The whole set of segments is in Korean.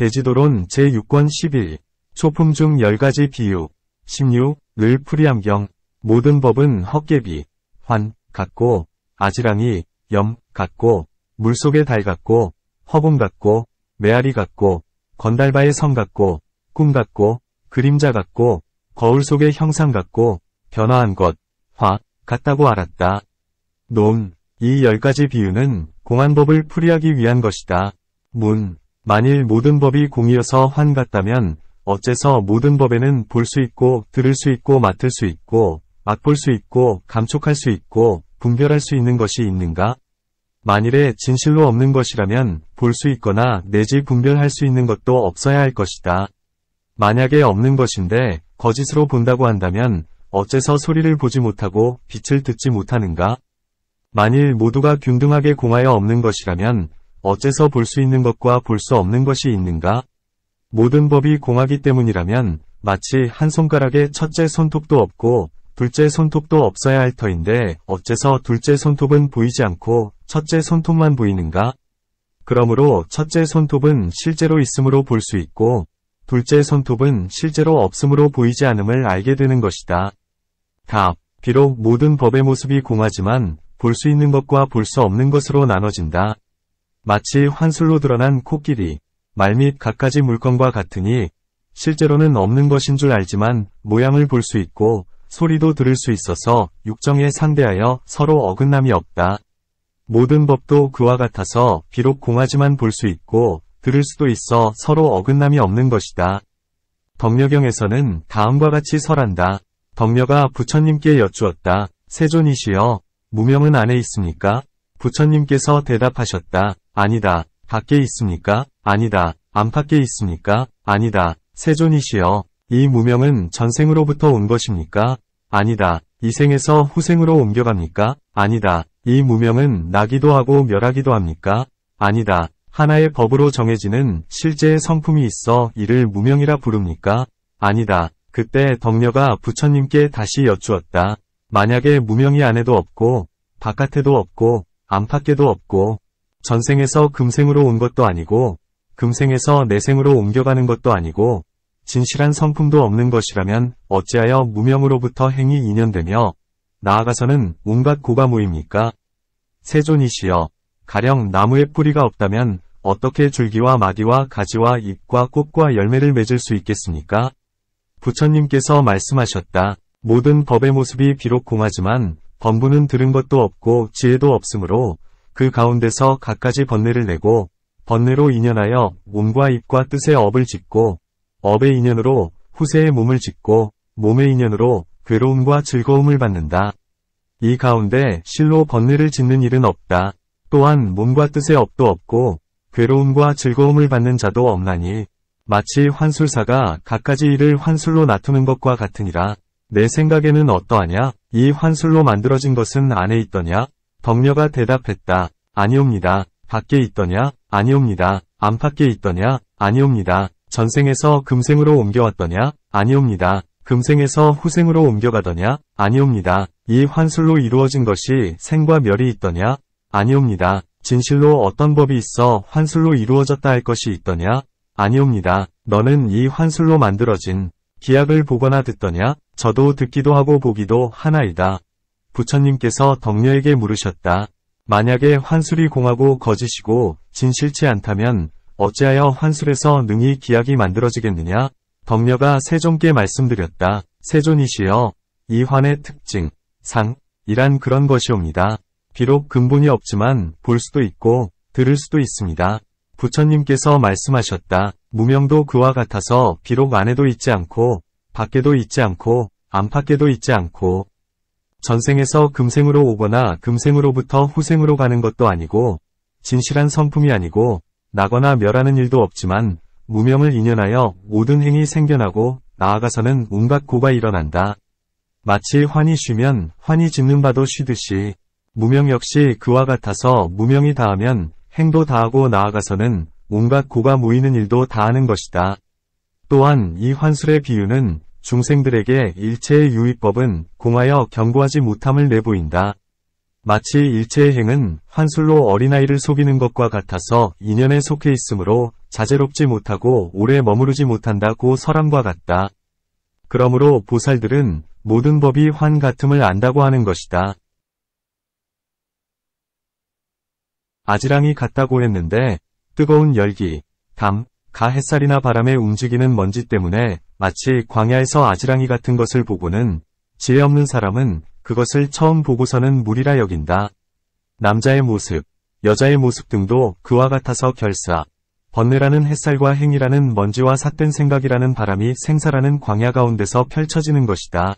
대지도론 제6권 11. 초품 중 10가지 비유. 16. 을 풀이함경. 모든 법은 헛개비. 환, 같고, 아지랑이, 염, 같고, 물속의 달 같고, 허공 같고, 메아리 같고, 건달바의 성 같고, 꿈 같고, 그림자 같고, 거울 속의 형상 같고, 변화한 것, 화, 같다고 알았다. 논. 이 10가지 비유는 공안법을 풀이하기 위한 것이다. 문. 만일 모든 법이 공이어서 환 같다면 어째서 모든 법에는 볼 수 있고 들을 수 있고 맡을 수 있고 맛볼 수 있고 감촉할 수 있고 분별할 수 있는 것이 있는가? 만일에 진실로 없는 것이라면 볼 수 있거나 내지 분별할 수 있는 것도 없어야 할 것이다. 만약에 없는 것인데 거짓으로 본다고 한다면 어째서 소리를 보지 못하고 빛을 듣지 못하는가? 만일 모두가 균등하게 공하여 없는 것이라면 어째서 볼 수 있는 것과 볼 수 없는 것이 있는가? 모든 법이 공하기 때문이라면 마치 한 손가락에 첫째 손톱도 없고 둘째 손톱도 없어야 할 터인데 어째서 둘째 손톱은 보이지 않고 첫째 손톱만 보이는가? 그러므로 첫째 손톱은 실제로 있음으로 볼 수 있고 둘째 손톱은 실제로 없음으로 보이지 않음을 알게 되는 것이다. 답. 비록 모든 법의 모습이 공하지만 볼 수 있는 것과 볼 수 없는 것으로 나눠진다. 마치 환술로 드러난 코끼리, 말 및 갖가지 물건과 같으니 실제로는 없는 것인 줄 알지만 모양을 볼 수 있고 소리도 들을 수 있어서 육정에 상대하여 서로 어긋남이 없다. 모든 법도 그와 같아서 비록 공하지만 볼 수 있고 들을 수도 있어 서로 어긋남이 없는 것이다. 덕려경에서는 다음과 같이 설한다. 덕려가 부처님께 여쭈었다. 세존이시여, 무명은 안에 있습니까? 부처님께서 대답하셨다. 아니다. 밖에 있습니까? 아니다. 안팎에 있습니까? 아니다. 세존이시여, 이 무명은 전생으로부터 온 것입니까? 아니다. 이 생에서 후생으로 옮겨갑니까? 아니다. 이 무명은 나기도 하고 멸하기도 합니까? 아니다. 하나의 법으로 정해지는 실제의 성품이 있어 이를 무명이라 부릅니까? 아니다. 그때 덕려가 부처님께 다시 여쭈었다. 만약에 무명이 안에도 없고 바깥에도 없고 안팎에도 없고 전생에서 금생으로 온 것도 아니고 금생에서 내생으로 옮겨가는 것도 아니고 진실한 성품도 없는 것이라면 어찌하여 무명으로부터 행이 인연되며 나아가서는 온갖 고가 모입니까? 세존이시여, 가령 나무에 뿌리가 없다면 어떻게 줄기와 마디와 가지와 잎과 꽃과 열매를 맺을 수 있겠습니까? 부처님께서 말씀하셨다. 모든 법의 모습이 비록 공하지만 범부는 들은 것도 없고 지혜도 없으므로 그 가운데서 갖가지 번뇌를 내고 번뇌로 인연하여 몸과 입과 뜻의 업을 짓고 업의 인연으로 후세의 몸을 짓고 몸의 인연으로 괴로움과 즐거움을 받는다. 이 가운데 실로 번뇌를 짓는 일은 없다. 또한 몸과 뜻의 업도 없고 괴로움과 즐거움을 받는 자도 없나니 마치 환술사가 갖가지 일을 환술로 놔두는 것과 같으니라. 내 생각에는 어떠하냐? 이 환술로 만들어진 것은 안에 있더냐? 덕려가 대답했다. 아니옵니다. 밖에 있더냐? 아니옵니다. 안팎에 있더냐? 아니옵니다. 전생에서 금생으로 옮겨왔더냐? 아니옵니다. 금생에서 후생으로 옮겨가더냐? 아니옵니다. 이 환술로 이루어진 것이 생과 멸이 있더냐? 아니옵니다. 진실로 어떤 법이 있어 환술로 이루어졌다 할 것이 있더냐? 아니옵니다. 너는 이 환술로 만들어진 기약을 보거나 듣더냐? 저도 듣기도 하고 보기도 하나이다. 부처님께서 덕려에게 물으셨다. 만약에 환술이 공하고 거짓이고 진실치 않다면 어찌하여 환술에서 능히 기약이 만들어지겠느냐? 덕려가 세존께 말씀드렸다. 세존이시여, 이 환의 특징, 상이란 그런 것이옵니다. 비록 근본이 없지만 볼 수도 있고 들을 수도 있습니다. 부처님께서 말씀하셨다. 무명도 그와 같아서 비록 안에도 있지 않고 밖에도 있지 않고 안팎에도 있지 않고 전생에서 금생으로 오거나 금생으로부터 후생으로 가는 것도 아니고 진실한 성품이 아니고 나거나 멸하는 일도 없지만 무명을 인연하여 모든 행이 생겨나고 나아가서는 온갖 고가 일어난다. 마치 환이 쉬면 환이 짓는 바도 쉬듯이 무명 역시 그와 같아서 무명이 다하면 행도 다하고 나아가서는 온갖 고가 모이는 일도 다하는 것이다. 또한 이 환술의 비유는 중생들에게 일체의 유의법은 공하여 견고하지 못함을 내보인다. 마치 일체의 행은 환술로 어린아이를 속이는 것과 같아서 인연에 속해 있으므로 자제롭지 못하고 오래 머무르지 못한다고 설함과 같다. 그러므로 보살들은 모든 법이 환 같음을 안다고 하는 것이다. 아지랑이 같다고 했는데 뜨거운 열기, 담, 가 햇살이나 바람에 움직이는 먼지 때문에 마치 광야에서 아지랑이 같은 것을 보고는 지혜 없는 사람은 그것을 처음 보고서는 물이라 여긴다. 남자의 모습, 여자의 모습 등도 그와 같아서 결사, 번뇌라는 햇살과 행이라는 먼지와 삿된 생각이라는 바람이 생사라는 광야 가운데서 펼쳐지는 것이다.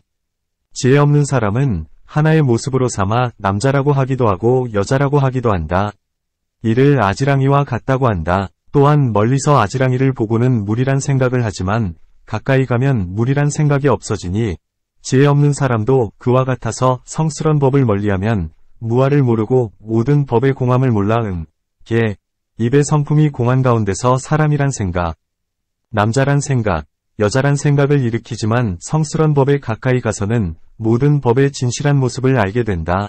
지혜 없는 사람은 하나의 모습으로 삼아 남자라고 하기도 하고 여자라고 하기도 한다. 이를 아지랑이와 같다고 한다. 또한 멀리서 아지랑이를 보고는 물이란 생각을 하지만 가까이 가면 물이란 생각이 없어지니 지혜 없는 사람도 그와 같아서 성스런 법을 멀리하면 무아를 모르고 모든 법의 공함을 몰라 개, 입의 성품이 공한 가운데서 사람이란 생각, 남자란 생각, 여자란 생각을 일으키지만 성스런 법에 가까이 가서는 모든 법의 진실한 모습을 알게 된다.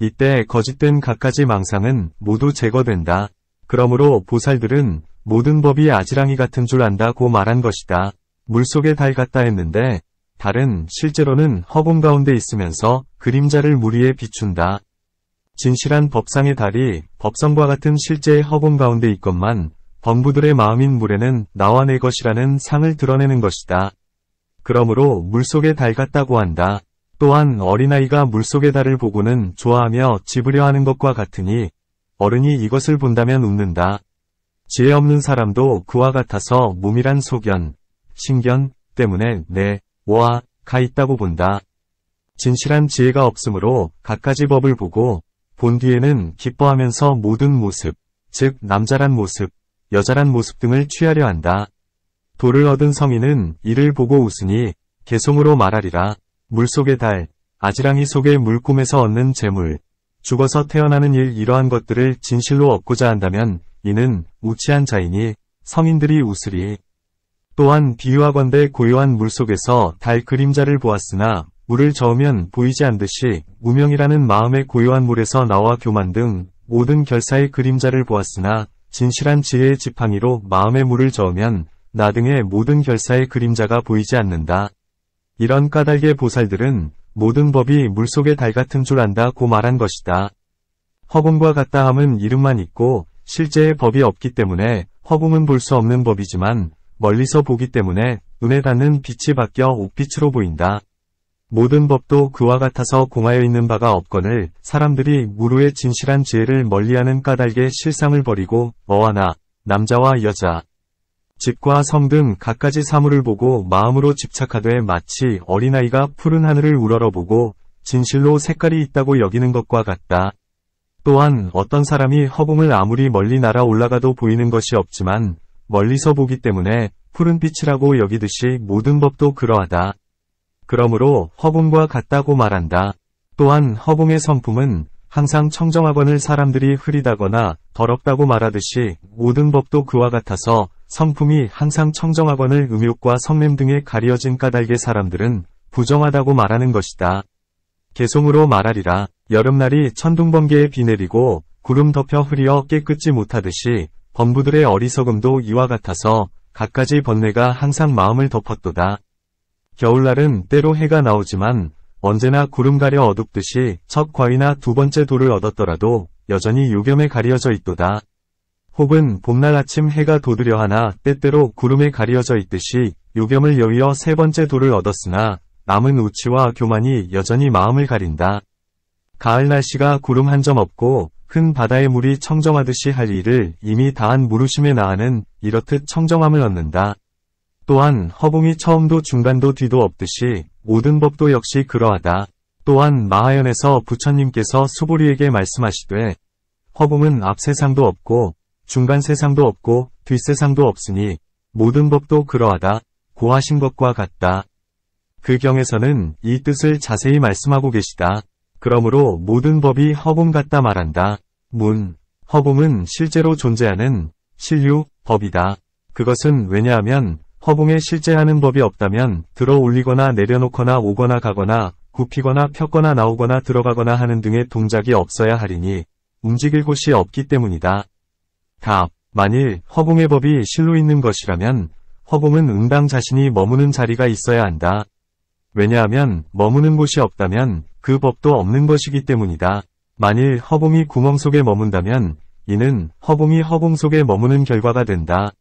이때 거짓된 갖가지 망상은 모두 제거된다. 그러므로 보살들은 모든 법이 아지랑이 같은 줄 안다고 말한 것이다. 물속의 달 같다 했는데 달은 실제로는 허공 가운데 있으면서 그림자를 물 위에 비춘다. 진실한 법상의 달이 법성과 같은 실제의 허공 가운데 있건만 범부들의 마음인 물에는 나와 내 것이라는 상을 드러내는 것이다. 그러므로 물속의 달 같다고 한다. 또한 어린아이가 물속의 달을 보고는 좋아하며 집으려 하는 것과 같으니 어른이 이것을 본다면 웃는다. 지혜 없는 사람도 그와 같아서 몸이란 소견, 신견 때문에 내, 와, 가 있다고 본다. 진실한 지혜가 없으므로 갖가지 법을 보고 본 뒤에는 기뻐하면서 모든 모습, 즉 남자란 모습, 여자란 모습 등을 취하려 한다. 도를 얻은 성인은 이를 보고 웃으니 개송으로 말하리라. 물속의 달, 아지랑이 속의 물꿈에서 얻는 재물, 죽어서 태어나는 일 이러한 것들을 진실로 얻고자 한다면 이는 우치한 자이니 성인들이 웃으리. 또한 비유하건대 고요한 물속에서 달 그림자를 보았으나 물을 저으면 보이지 않듯이 무명이라는 마음의 고요한 물에서 나와 교만 등 모든 결사의 그림자를 보았으나 진실한 지혜의 지팡이로 마음의 물을 저으면 나 등의 모든 결사의 그림자가 보이지 않는다. 이런 까닭의 보살들은 모든 법이 물속의 달 같은 줄 안다고 말한 것이다. 허공과 같다 함은 이름만 있고 실제의 법이 없기 때문에 허공은 볼 수 없는 법이지만 멀리서 보기 때문에 눈에 닿는 빛이 바뀌어 옥빛으로 보인다. 모든 법도 그와 같아서 공하여 있는 바가 없거늘 사람들이 무루의 진실한 지혜를 멀리하는 까닭의 실상을 버리고 어와 나, 남자와 여자, 집과 성 등 갖가지 사물을 보고 마음으로 집착하되 마치 어린아이가 푸른 하늘을 우러러보고 진실로 색깔이 있다고 여기는 것과 같다. 또한 어떤 사람이 허공을 아무리 멀리 날아 올라가도 보이는 것이 없지만 멀리서 보기 때문에 푸른 빛이라고 여기듯이 모든 법도 그러하다. 그러므로 허공과 같다고 말한다. 또한 허공의 성품은 항상 청정하거늘 사람들이 흐리다거나 더럽다고 말하듯이 모든 법도 그와 같아서 성품이 항상 청정하거늘 음욕과 성냄 등에 가리어진 까닭의 사람들은 부정하다고 말하는 것이다. 개송으로 말하리라. 여름날이 천둥번개에 비 내리고 구름 덮여 흐리어 깨끗지 못하듯이 범부들의 어리석음도 이와 같아서 갖가지 번뇌가 항상 마음을 덮었도다. 겨울날은 때로 해가 나오지만 언제나 구름 가려 어둡듯이 첫 과위나 두 번째 돌을 얻었더라도 여전히 요겸에 가리어져 있도다. 혹은 봄날 아침 해가 돋으려 하나 때때로 구름에 가리어져 있듯이 요겸을 여위어 세 번째 돌을 얻었으나 남은 우치와 교만이 여전히 마음을 가린다. 가을 날씨가 구름 한 점 없고 큰 바다의 물이 청정하듯이 할 일을 이미 다한 무르심에 나아는 이렇듯 청정함을 얻는다. 또한 허공이 처음도 중간도 뒤도 없듯이 모든 법도 역시 그러하다. 또한 마하연에서 부처님께서 수보리에게 말씀하시되 허공은 앞 세상도 없고 중간 세상도 없고 뒷 세상도 없으니 모든 법도 그러하다 고 하신 것과 같다. 그 경에서는 이 뜻을 자세히 말씀하고 계시다. 그러므로 모든 법이 허공 같다 말한다. 허공은 실제로 존재하는 실유, 법이다. 그것은 왜냐하면 허공에 실제하는 법이 없다면 들어 올리거나 내려놓거나 오거나 가거나 굽히거나 폈거나 나오거나 들어가거나 하는 등의 동작이 없어야 하리니 움직일 곳이 없기 때문이다. 답. 만일 허공의 법이 실로 있는 것이라면 허공은 응당 자신이 머무는 자리가 있어야 한다. 왜냐하면 머무는 곳이 없다면 그 법도 없는 것이기 때문이다. 만일 허공이 구멍 속에 머문다면 이는 허공이 허공 속에 머무는 결과가 된다.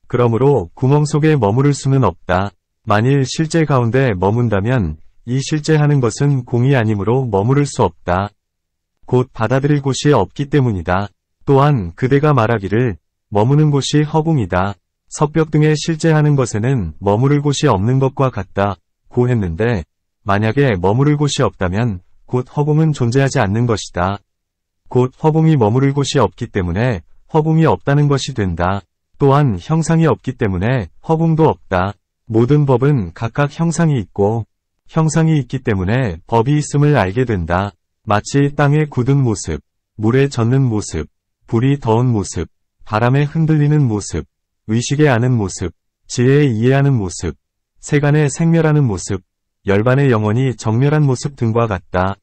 그러므로 구멍 속에 머무를 수는 없다. 만일 실제 가운데 머문다면 이 실제 하는 것은 공이 아니므로 머무를 수 없다. 곧 받아들일 곳이 없기 때문이다. 또한 그대가 말하기를 머무는 곳이 허공이다. 석벽 등에 실제 하는 것에는 머무를 곳이 없는 것과 같다. 고 했는데 만약에 머무를 곳이 없다면 곧 허공은 존재하지 않는 것이다. 곧 허공이 머무를 곳이 없기 때문에 허공이 없다는 것이 된다. 또한 형상이 없기 때문에 허공도 없다. 모든 법은 각각 형상이 있고 형상이 있기 때문에 법이 있음을 알게 된다. 마치 땅에 굳은 모습, 물에 젖는 모습, 불이 더운 모습, 바람에 흔들리는 모습, 의식에 아는 모습, 지혜에 이해하는 모습, 세간에 생멸하는 모습, 열반의 영혼이 정멸한 모습 등과 같다.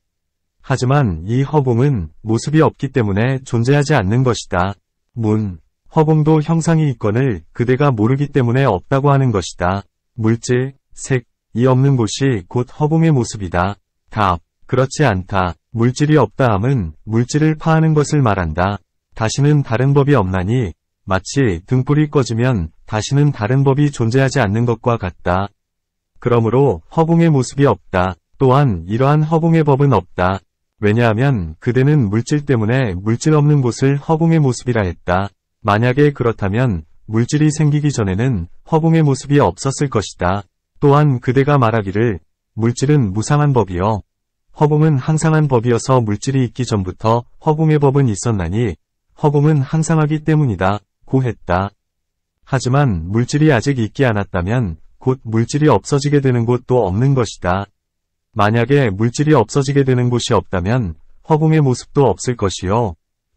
하지만 이 허공은 모습이 없기 때문에 존재하지 않는 것이다. 문. 허공도 형상이 있거늘 그대가 모르기 때문에 없다고 하는 것이다. 물질, 색, 이 없는 곳이 곧 허공의 모습이다. 답. 그렇지 않다. 물질이 없다 함은 물질을 파하는 것을 말한다. 다시는 다른 법이 없나니 마치 등불이 꺼지면 다시는 다른 법이 존재하지 않는 것과 같다. 그러므로 허공의 모습이 없다. 또한 이러한 허공의 법은 없다. 왜냐하면 그대는 물질 때문에 물질 없는 곳을 허공의 모습이라 했다. 만약에 그렇다면 물질이 생기기 전에는 허공의 모습이 없었을 것이다. 또한 그대가 말하기를 물질은 무상한 법이요 허공은 항상한 법이어서 물질이 있기 전부터 허공의 법은 있었나니 허공은 항상하기 때문이다. 고 했다. 하지만 물질이 아직 있지 않았다면 곧 물질이 없어지게 되는 곳도 없는 것이다. 만약에 물질이 없어지게 되는 곳이 없다면 허공의 모습도 없을 것이요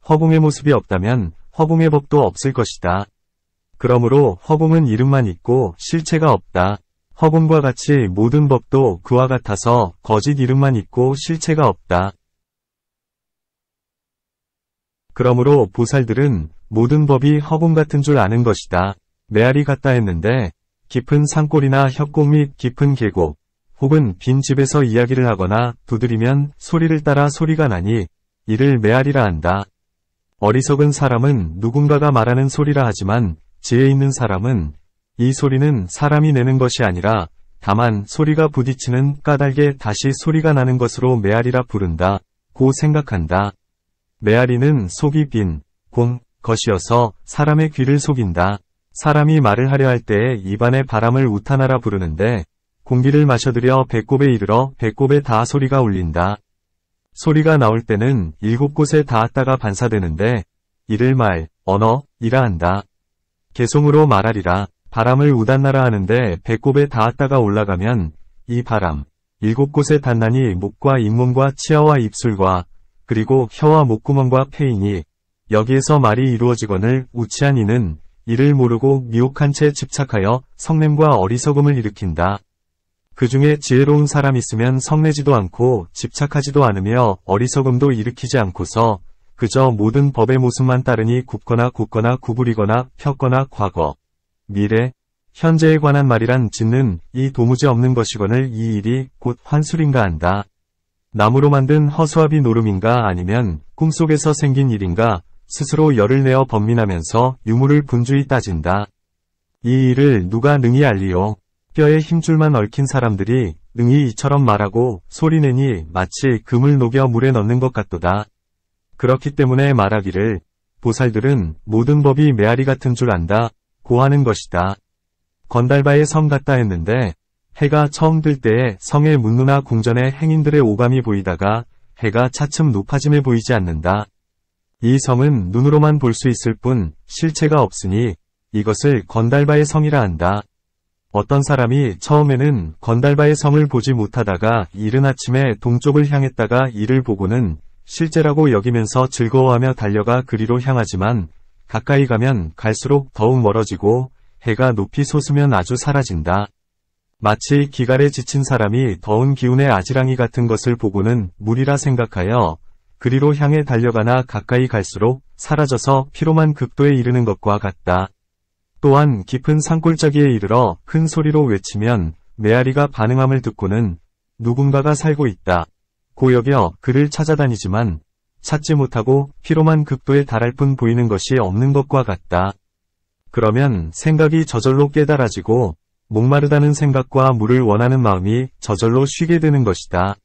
허공의 모습이 없다면 허공의 법도 없을 것이다. 그러므로 허공은 이름만 있고 실체가 없다. 허공과 같이 모든 법도 그와 같아서 거짓 이름만 있고 실체가 없다. 그러므로 보살들은 모든 법이 허공 같은 줄 아는 것이다. 메아리 같다 했는데 깊은 산골이나 협곡 및 깊은 계곡 혹은 빈 집에서 이야기를 하거나 두드리면 소리를 따라 소리가 나니 이를 메아리라 한다. 어리석은 사람은 누군가가 말하는 소리라 하지만 지혜 있는 사람은 이 소리는 사람이 내는 것이 아니라 다만 소리가 부딪히는 까닭에 다시 소리가 나는 것으로 메아리라 부른다. 고 생각한다. 메아리는 속이 빈, 공, 것이어서 사람의 귀를 속인다. 사람이 말을 하려 할 때에 입안에 바람을 우타나라 부르는데 공기를 마셔들여 배꼽에 이르러 배꼽에 닿아 소리가 울린다. 소리가 나올 때는 7곳에 닿았다가 반사되는데 이를 말, 언어이라 한다. 개송으로 말하리라. 바람을 우단나라 하는데 배꼽에 닿았다가 올라가면 이 바람 7곳에 닿나니 목과 잇몸과 치아와 입술과 그리고 혀와 목구멍과 폐이니 여기에서 말이 이루어지거늘 우치한 이는 이를 모르고 미혹한 채 집착하여 성냄과 어리석음을 일으킨다. 그 중에 지혜로운 사람 있으면 성내지도 않고 집착하지도 않으며 어리석음도 일으키지 않고서 그저 모든 법의 모습만 따르니 굽거나 굳거나 구부리거나 폈거나 과거, 미래, 현재에 관한 말이란 짓는 이 도무지 없는 것이거늘 이 일이 곧 환술인가 한다. 나무로 만든 허수아비 노름인가 아니면 꿈속에서 생긴 일인가 스스로 열을 내어 번민하면서 유무를 분주히 따진다. 이 일을 누가 능히 알리요. 뼈에 힘줄만 얽힌 사람들이 능히 이처럼 말하고 소리내니 마치 금을 녹여 물에 넣는 것 같도다. 그렇기 때문에 말하기를 보살들은 모든 법이 메아리 같은 줄 안다 고 하는 것이다. 건달바의 성 같다 했는데 해가 처음 뜰 때에 성의 문루나 궁전에 행인들의 오감이 보이다가 해가 차츰 높아짐에 보이지 않는다. 이 성은 눈으로만 볼 수 있을 뿐 실체가 없으니 이것을 건달바의 성이라 한다. 어떤 사람이 처음에는 건달바의 성을 보지 못하다가 이른 아침에 동쪽을 향했다가 이를 보고는 실제라고 여기면서 즐거워하며 달려가 그리로 향하지만 가까이 가면 갈수록 더욱 멀어지고 해가 높이 솟으면 아주 사라진다. 마치 기갈에 지친 사람이 더운 기운의 아지랑이 같은 것을 보고는 물이라 생각하여 그리로 향해 달려가나 가까이 갈수록 사라져서 피로만 극도에 이르는 것과 같다. 또한 깊은 산골짜기에 이르러 큰 소리로 외치면 메아리가 반응함을 듣고는 누군가가 살고 있다 고 여겨 그를 찾아다니지만 찾지 못하고 피로만 극도에 달할 뿐 보이는 것이 없는 것과 같다. 그러면 생각이 저절로 깨달아지고 목마르다는 생각과 물을 원하는 마음이 저절로 쉬게 되는 것이다.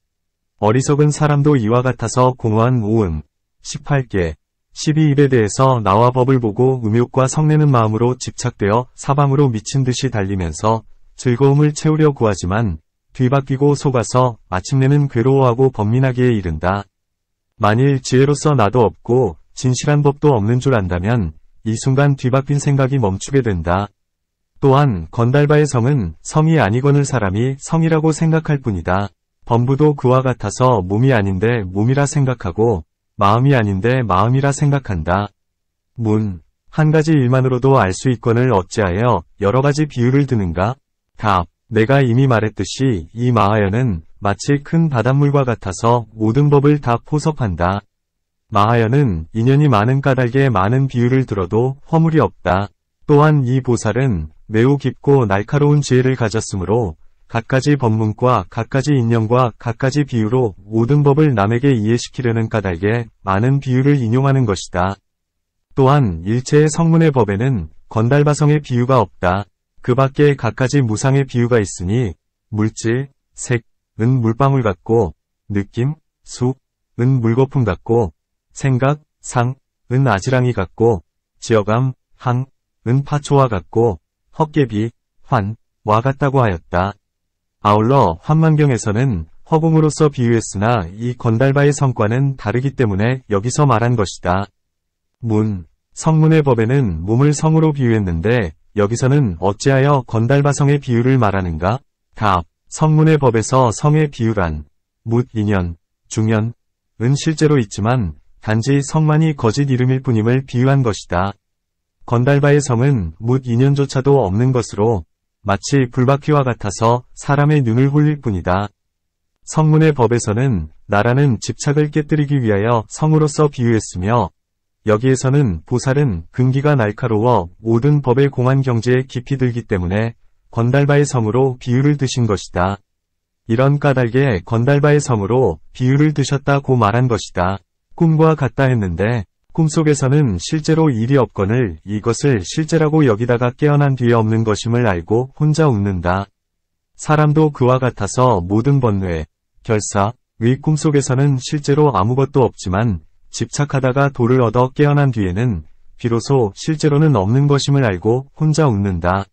어리석은 사람도 이와 같아서 공허한 오음 18개 12일에 대해서 나와 법을 보고 음욕과 성내는 마음으로 집착되어 사방으로 미친 듯이 달리면서 즐거움을 채우려 구하지만 뒤바뀌고 속아서 마침내는 괴로워하고 번민하기에 이른다. 만일 지혜로서 나도 없고 진실한 법도 없는 줄 안다면 이 순간 뒤바뀐 생각이 멈추게 된다. 또한 건달바의 성은 성이 아니거늘 사람이 성이라고 생각할 뿐이다. 범부도 그와 같아서 몸이 아닌데 몸이라 생각하고 마음이 아닌데 마음이라 생각한다. 문. 한 가지 일만으로도 알 수 있거늘 어찌하여 여러 가지 비유를 드는가? 답. 내가 이미 말했듯이 이 마하연은 마치 큰 바닷물과 같아서 모든 법을 다 포섭한다. 마하연은 인연이 많은 까닭에 많은 비유를 들어도 허물이 없다. 또한 이 보살은 매우 깊고 날카로운 지혜를 가졌으므로 갖가지 법문과 갖가지 인연과 갖가지 비유로 모든 법을 남에게 이해시키려는 까닭에 많은 비유를 인용하는 것이다. 또한 일체의 성문의 법에는 건달바성의 비유가 없다. 그 밖에 갖가지 무상의 비유가 있으니 물질, 색, 은 물방울 같고 느낌, 수, 은 물거품 같고 생각, 상, 은 아지랑이 같고 지어감, 항, 은 파초와 같고 헛개비, 환, 와 같다고 하였다. 아울러 환만경에서는 허공으로서 비유했으나 이 건달바의 성과는 다르기 때문에 여기서 말한 것이다. 문. 성문의 법에는 몸을 성으로 비유했는데 여기서는 어찌하여 건달바성의 비유를 말하는가? 답. 성문의 법에서 성의 비유란 묻 인연, 중연, 은 실제로 있지만 단지 성만이 거짓 이름일 뿐임을 비유한 것이다. 건달바의 성은 묻 인연조차도 없는 것으로 마치 불바퀴와 같아서 사람의 눈을 홀릴 뿐이다. 성문의 법에서는 나라는 집착을 깨뜨리기 위하여 성으로서 비유했으며 여기에서는 보살은 근기가 날카로워 모든 법의 공한 경지에 깊이 들기 때문에 건달바의 성으로 비유를 드신 것이다. 이런 까닭에 건달바의 성으로 비유를 드셨다고 말한 것이다. 꿈과 같다 했는데 꿈속에서는 실제로 일이 없거늘 이것을 실제라고 여기다가 깨어난 뒤에 없는 것임을 알고 혼자 웃는다. 사람도 그와 같아서 모든 번뇌, 결사, 의 꿈속에서는 실제로 아무것도 없지만 집착하다가 도를 얻어 깨어난 뒤에는 비로소 실제로는 없는 것임을 알고 혼자 웃는다.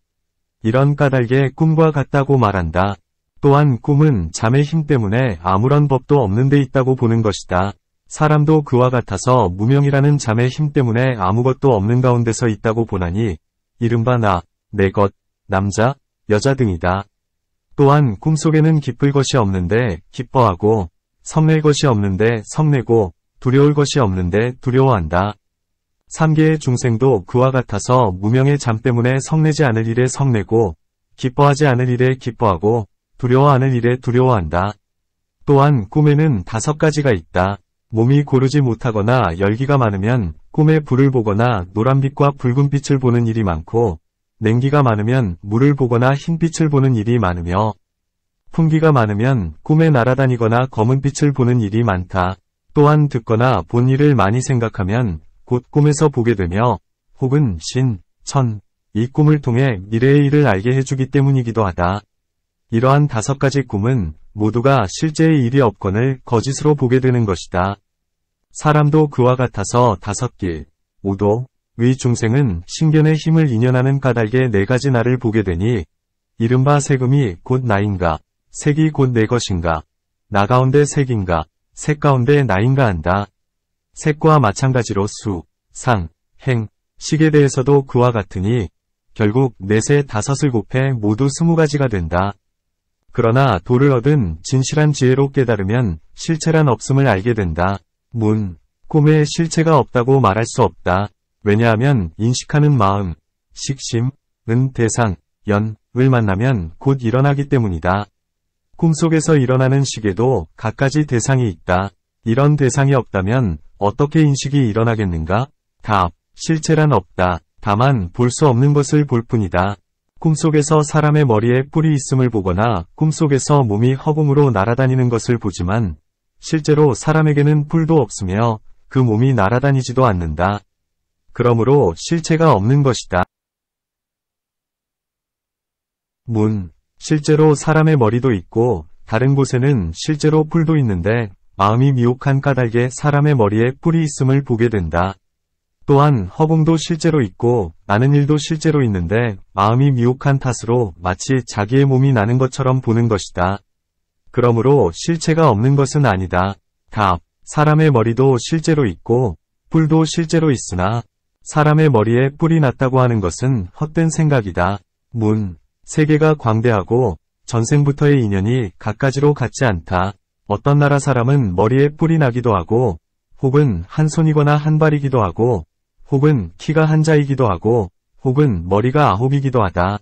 이런 까닭에 꿈과 같다고 말한다. 또한 꿈은 잠의 힘 때문에 아무런 법도 없는 데 있다고 보는 것이다. 사람도 그와 같아서 무명이라는 잠의 힘 때문에 아무것도 없는 가운데서 있다고 보나니 이른바 나, 내 것, 남자, 여자 등이다. 또한 꿈속에는 기쁠 것이 없는데 기뻐하고 성낼 것이 없는데 성내고 두려울 것이 없는데 두려워한다. 3계의 중생도 그와 같아서 무명의 잠 때문에 성내지 않을 일에 성내고 기뻐하지 않을 일에 기뻐하고 두려워하는 일에 두려워한다. 또한 꿈에는 5가지가 있다. 몸이 고르지 못하거나 열기가 많으면 꿈에 불을 보거나 노란빛과 붉은빛을 보는 일이 많고 냉기가 많으면 물을 보거나 흰빛을 보는 일이 많으며 풍기가 많으면 꿈에 날아다니거나 검은빛을 보는 일이 많다. 또한 듣거나 본 일을 많이 생각하면 곧 꿈에서 보게 되며 혹은 신, 천, 이 꿈을 통해 미래의 일을 알게 해주기 때문이기도 하다. 이러한 5가지 꿈은 모두가 실제의 일이 없거늘 거짓으로 보게 되는 것이다. 사람도 그와 같아서 5길, 5도, 의 중생은 신견의 힘을 인연하는 까닭에 4가지 나를 보게 되니 이른바 색음이 곧 나인가, 색이 곧 내 것인가, 나 가운데 색인가, 색 가운데 나인가 한다. 색과 마찬가지로 수, 상, 행, 식에 대해서도 그와 같으니 결국 넷에 5을 곱해 모두 20가지가 된다. 그러나 도를 얻은 진실한 지혜로 깨달으면 실체란 없음을 알게 된다. 문. 꿈에 실체가 없다고 말할 수 없다. 왜냐하면 인식하는 마음, 식심, 은 대상, 연, 을 만나면 곧 일어나기 때문이다. 꿈속에서 일어나는 시계도 갖가지 대상이 있다. 이런 대상이 없다면 어떻게 인식이 일어나겠는가? 답. 실체란 없다. 다만 볼 수 없는 것을 볼 뿐이다. 꿈속에서 사람의 머리에 뿔이 있음을 보거나 꿈속에서 몸이 허공으로 날아다니는 것을 보지만 실제로 사람에게는 뿔도 없으며 그 몸이 날아다니지도 않는다. 그러므로 실체가 없는 것이다. 문. 실제로 사람의 머리도 있고 다른 곳에는 실제로 뿔도 있는데 마음이 미혹한 까닭에 사람의 머리에 뿔이 있음을 보게 된다. 또한 허공도 실제로 있고 나는 일도 실제로 있는데 마음이 미혹한 탓으로 마치 자기의 몸이 나는 것처럼 보는 것이다. 그러므로 실체가 없는 것은 아니다. 답. 사람의 머리도 실제로 있고 뿔도 실제로 있으나 사람의 머리에 뿔이 났다고 하는 것은 헛된 생각이다. 문. 세계가 광대하고 전생부터의 인연이 갖가지로 같지 않다. 어떤 나라 사람은 머리에 뿔이 나기도 하고 혹은 한 손이거나 한 발이기도 하고 혹은 키가 한자이기도 하고 혹은 머리가 9이기도 하다.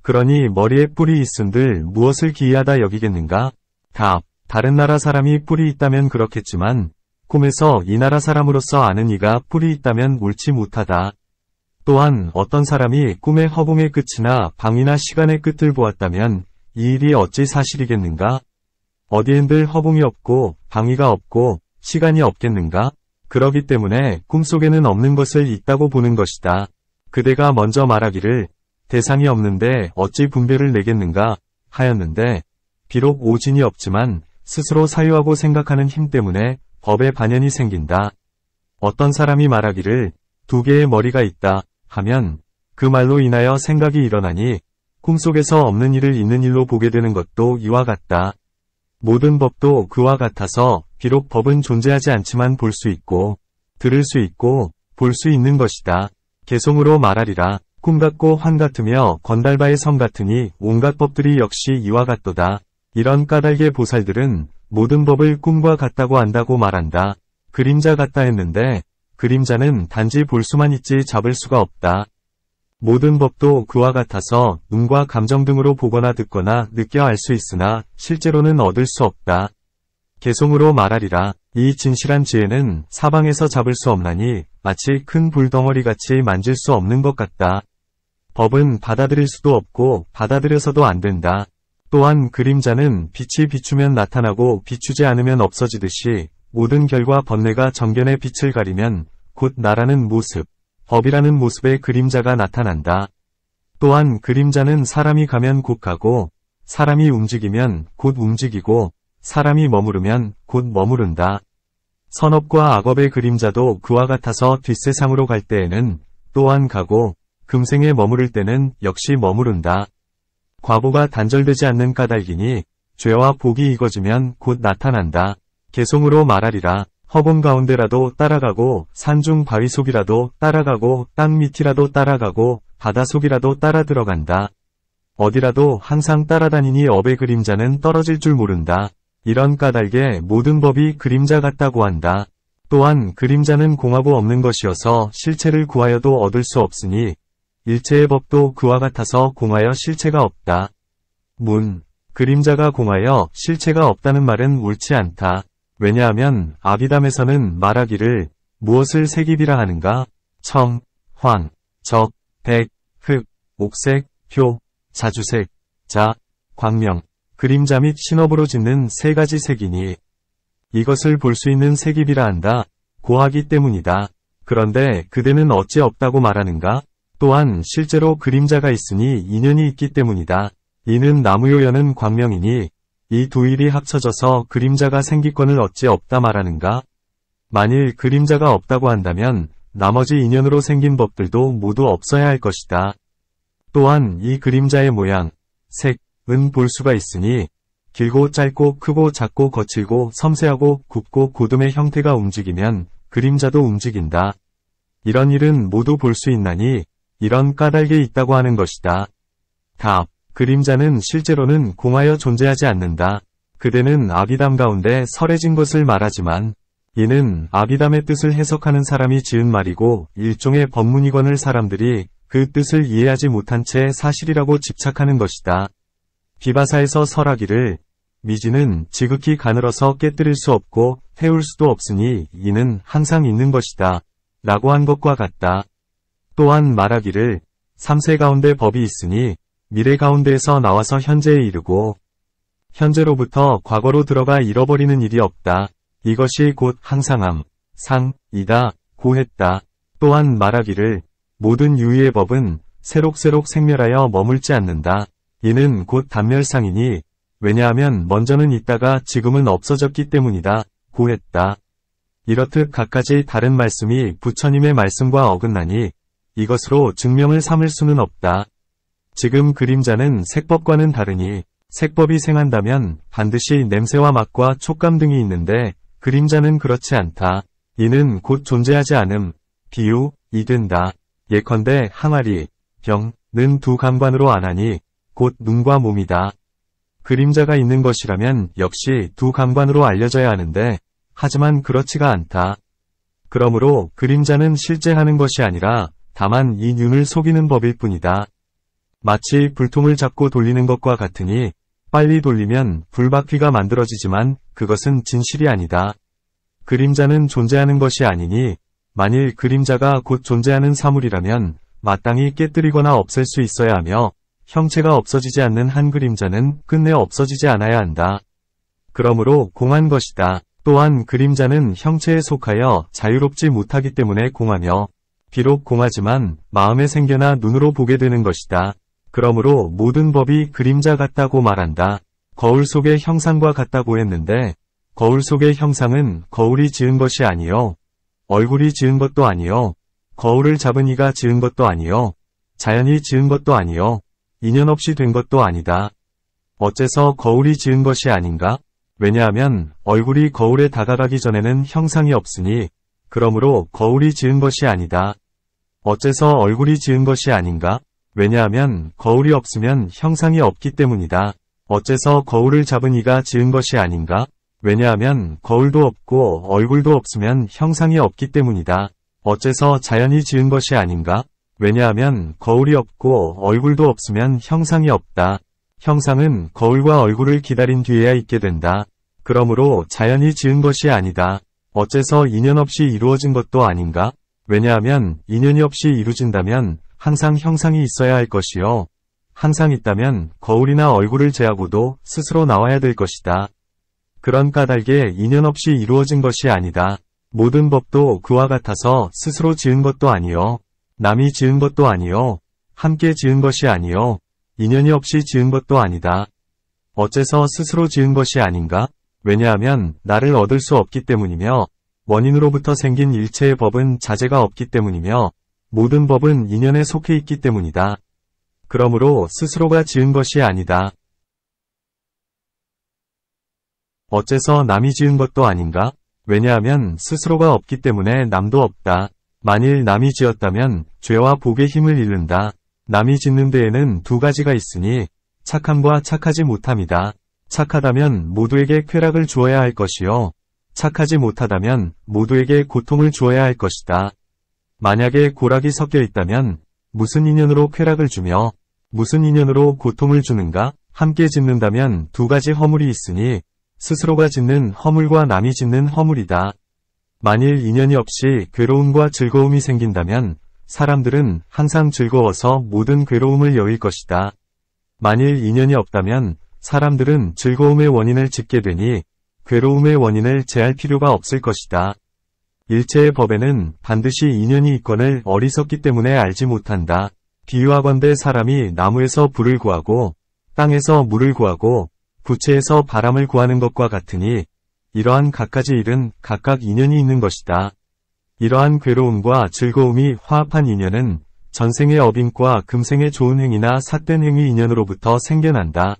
그러니 머리에 뿔이 있은들 무엇을 기이하다 여기겠는가? 답. 다른 나라 사람이 뿔이 있다면 그렇겠지만 꿈에서 이 나라 사람으로서 아는 이가 뿔이 있다면 옳지 못하다. 또한 어떤 사람이 꿈의 허공의 끝이나 방이나 시간의 끝을 보았다면 이 일이 어찌 사실이겠는가? 어디엔들 허공이 없고 방위가 없고 시간이 없겠는가? 그러기 때문에 꿈속에는 없는 것을 있다고 보는 것이다. 그대가 먼저 말하기를 대상이 없는데 어찌 분별을 내겠는가 하였는데 비록 오진이 없지만 스스로 사유하고 생각하는 힘 때문에 법의 반연이 생긴다. 어떤 사람이 말하기를 2개의 머리가 있다 하면 그 말로 인하여 생각이 일어나니 꿈속에서 없는 일을 있는 일로 보게 되는 것도 이와 같다. 모든 법도 그와 같아서 비록 법은 존재하지 않지만 볼 수 있고 들을 수 있고 볼 수 있는 것이다. 개송으로 말하리라. 꿈 같고 환 같으며 건달바의 성 같으니 온갖 법들이 역시 이와 같도다. 이런 까닭의 보살들은 모든 법을 꿈과 같다고 안다고 말한다. 그림자 같다 했는데 그림자는 단지 볼 수만 있지 잡을 수가 없다. 모든 법도 그와 같아서 눈과 감정 등으로 보거나 듣거나 느껴 알 수 있으나 실제로는 얻을 수 없다. 개송으로 말하리라. 이 진실한 지혜는 사방에서 잡을 수 없나니 마치 큰 불덩어리같이 만질 수 없는 것 같다. 법은 받아들일 수도 없고 받아들여서도 안 된다. 또한 그림자는 빛이 비추면 나타나고 비추지 않으면 없어지듯이 모든 결과 번뇌가 정견의 빛을 가리면 곧 나라는 모습, 법이라는 모습의 그림자가 나타난다. 또한 그림자는 사람이 가면 곧 가고 사람이 움직이면 곧 움직이고 사람이 머무르면 곧 머무른다. 선업과 악업의 그림자도 그와 같아서 뒷세상으로 갈 때에는 또한 가고 금생에 머무를 때는 역시 머무른다. 과보가 단절되지 않는 까닭이니 죄와 복이 이거지면 곧 나타난다. 개송으로 말하리라. 허공 가운데라도 따라가고 산중 바위 속이라도 따라가고 땅 밑이라도 따라가고 바다 속이라도 따라 들어간다. 어디라도 항상 따라다니니 업의 그림자는 떨어질 줄 모른다. 이런 까닭에 모든 법이 그림자 같다고 한다. 또한 그림자는 공하고 없는 것이어서 실체를 구하여도 얻을 수 없으니 일체의 법도 그와 같아서 공하여 실체가 없다. 문. 그림자가 공하여 실체가 없다는 말은 옳지 않다. 왜냐하면 아비담에서는 말하기를 무엇을 색입이라 하는가? 청, 황, 적, 백, 흑, 옥색, 표, 자주색, 자, 광명, 그림자 및 신업으로 짓는 3가지 색이니 이것을 볼 수 있는 색입이라 한다. 고하기 때문이다. 그런데 그대는 어찌 없다고 말하는가? 또한 실제로 그림자가 있으니 인연이 있기 때문이다. 이는 나무요연은 광명이니 이 두 일이 합쳐져서 그림자가 생기권을 어찌 없다 말하는가? 만일 그림자가 없다고 한다면 나머지 인연으로 생긴 법들도 모두 없어야 할 것이다. 또한 이 그림자의 모양, 색은 볼 수가 있으니 길고 짧고 크고 작고 거칠고 섬세하고 굽고 고듬의 형태가 움직이면 그림자도 움직인다. 이런 일은 모두 볼 수 있나니 이런 까닭에 있다고 하는 것이다. 답. 그림자는 실제로는 공하여 존재하지 않는다. 그대는 아비담 가운데 설해진 것을 말하지만 이는 아비담의 뜻을 해석하는 사람이 지은 말이고 일종의 법문이거늘 사람들이 그 뜻을 이해하지 못한 채 사실이라고 집착하는 것이다. 비바사에서 설하기를 미지는 지극히 가늘어서 깨뜨릴 수 없고 태울 수도 없으니 이는 항상 있는 것이다. 라고 한 것과 같다. 또한 말하기를 삼세 가운데 법이 있으니 미래 가운데에서 나와서 현재에 이르고 현재로부터 과거로 들어가 잃어버리는 일이 없다. 이것이 곧 항상함, 상이다. 고 했다. 또한 말하기를 모든 유의의 법은 새록새록 생멸하여 머물지 않는다. 이는 곧 단멸상이니 왜냐하면 먼저는 있다가 지금은 없어졌기 때문이다. 고 했다. 이렇듯 갖가지 다른 말씀이 부처님의 말씀과 어긋나니 이것으로 증명을 삼을 수는 없다. 지금 그림자는 색법과는 다르니 색법이 생한다면 반드시 냄새와 맛과 촉감 등이 있는데 그림자는 그렇지 않다. 이는 곧 존재하지 않음, 비유, 이든다. 예컨대 항아리, 병는 두 감관으로 안하니 곧 눈과 몸이다. 그림자가 있는 것이라면 역시 두 감관으로 알려져야 하는데 하지만 그렇지가 않다. 그러므로 그림자는 실제 하는 것이 아니라 다만 이 눈을 속이는 법일 뿐이다. 마치 불통을 잡고 돌리는 것과 같으니 빨리 돌리면 불바퀴가 만들어지지만 그것은 진실이 아니다. 그림자는 존재하는 것이 아니니 만일 그림자가 곧 존재하는 사물이라면 마땅히 깨뜨리거나 없앨 수 있어야 하며 형체가 없어지지 않는 한 그림자는 끝내 없어지지 않아야 한다. 그러므로 공한 것이다. 또한 그림자는 형체에 속하여 자유롭지 못하기 때문에 공하며 비록 공하지만 마음에 생겨나 눈으로 보게 되는 것이다. 그러므로 모든 법이 그림자 같다고 말한다. 거울 속의 형상과 같다고 했는데 거울 속의 형상은 거울이 지은 것이 아니요 얼굴이 지은 것도 아니요 거울을 잡은 이가 지은 것도 아니요 자연이 지은 것도 아니요 인연 없이 된 것도 아니다. 어째서 거울이 지은 것이 아닌가? 왜냐하면 얼굴이 거울에 다가가기 전에는 형상이 없으니 그러므로 거울이 지은 것이 아니다. 어째서 얼굴이 지은 것이 아닌가? 왜냐하면 거울이 없으면 형상이 없기 때문이다. 어째서 거울을 잡은 이가 지은 것이 아닌가? 왜냐하면 거울도 없고 얼굴도 없으면 형상이 없기 때문이다. 어째서 자연이 지은 것이 아닌가? 왜냐하면 거울이 없고 얼굴도 없으면 형상이 없다. 형상은 거울과 얼굴을 기다린 뒤에야 있게 된다. 그러므로 자연이 지은 것이 아니다. 어째서 인연 없이 이루어진 것도 아닌가? 왜냐하면 인연이 없이 이루어진다면 항상 형상이 있어야 할 것이요. 항상 있다면 거울이나 얼굴을 제하고도 스스로 나와야 될 것이다. 그런 까닭에 인연 없이 이루어진 것이 아니다. 모든 법도 그와 같아서 스스로 지은 것도 아니요. 남이 지은 것도 아니요. 함께 지은 것이 아니요. 인연이 없이 지은 것도 아니다. 어째서 스스로 지은 것이 아닌가? 왜냐하면 나를 얻을 수 없기 때문이며 원인으로부터 생긴 일체의 법은 자제가 없기 때문이며 모든 법은 인연에 속해 있기 때문이다. 그러므로 스스로가 지은 것이 아니다. 어째서 남이 지은 것도 아닌가? 왜냐하면 스스로가 없기 때문에 남도 없다. 만일 남이 지었다면 죄와 복의 힘을 잃는다. 남이 짓는 데에는 두 가지가 있으니 착함과 착하지 못함이다. 착하다면 모두에게 쾌락을 주어야 할 것이요. 착하지 못하다면 모두에게 고통을 주어야 할 것이다. 만약에 고락이 섞여 있다면 무슨 인연으로 쾌락을 주며 무슨 인연으로 고통을 주는가? 함께 짓는다면 두 가지 허물이 있으니 스스로가 짓는 허물과 남이 짓는 허물이다. 만일 인연이 없이 괴로움과 즐거움이 생긴다면 사람들은 항상 즐거워서 모든 괴로움을 여길 것이다. 만일 인연이 없다면 사람들은 즐거움의 원인을 짓게 되니 괴로움의 원인을 제할 필요가 없을 것이다. 일체의 법에는 반드시 인연이 있건을 어리석기 때문에 알지 못한다. 비유하건대 사람이 나무에서 불을 구하고 땅에서 물을 구하고 부채에서 바람을 구하는 것과 같으니 이러한 갖가지 일은 각각 인연이 있는 것이다. 이러한 괴로움과 즐거움이 화합한 인연은 전생의 업인과 금생의 좋은 행위나 삿된 행위 인연으로부터 생겨난다.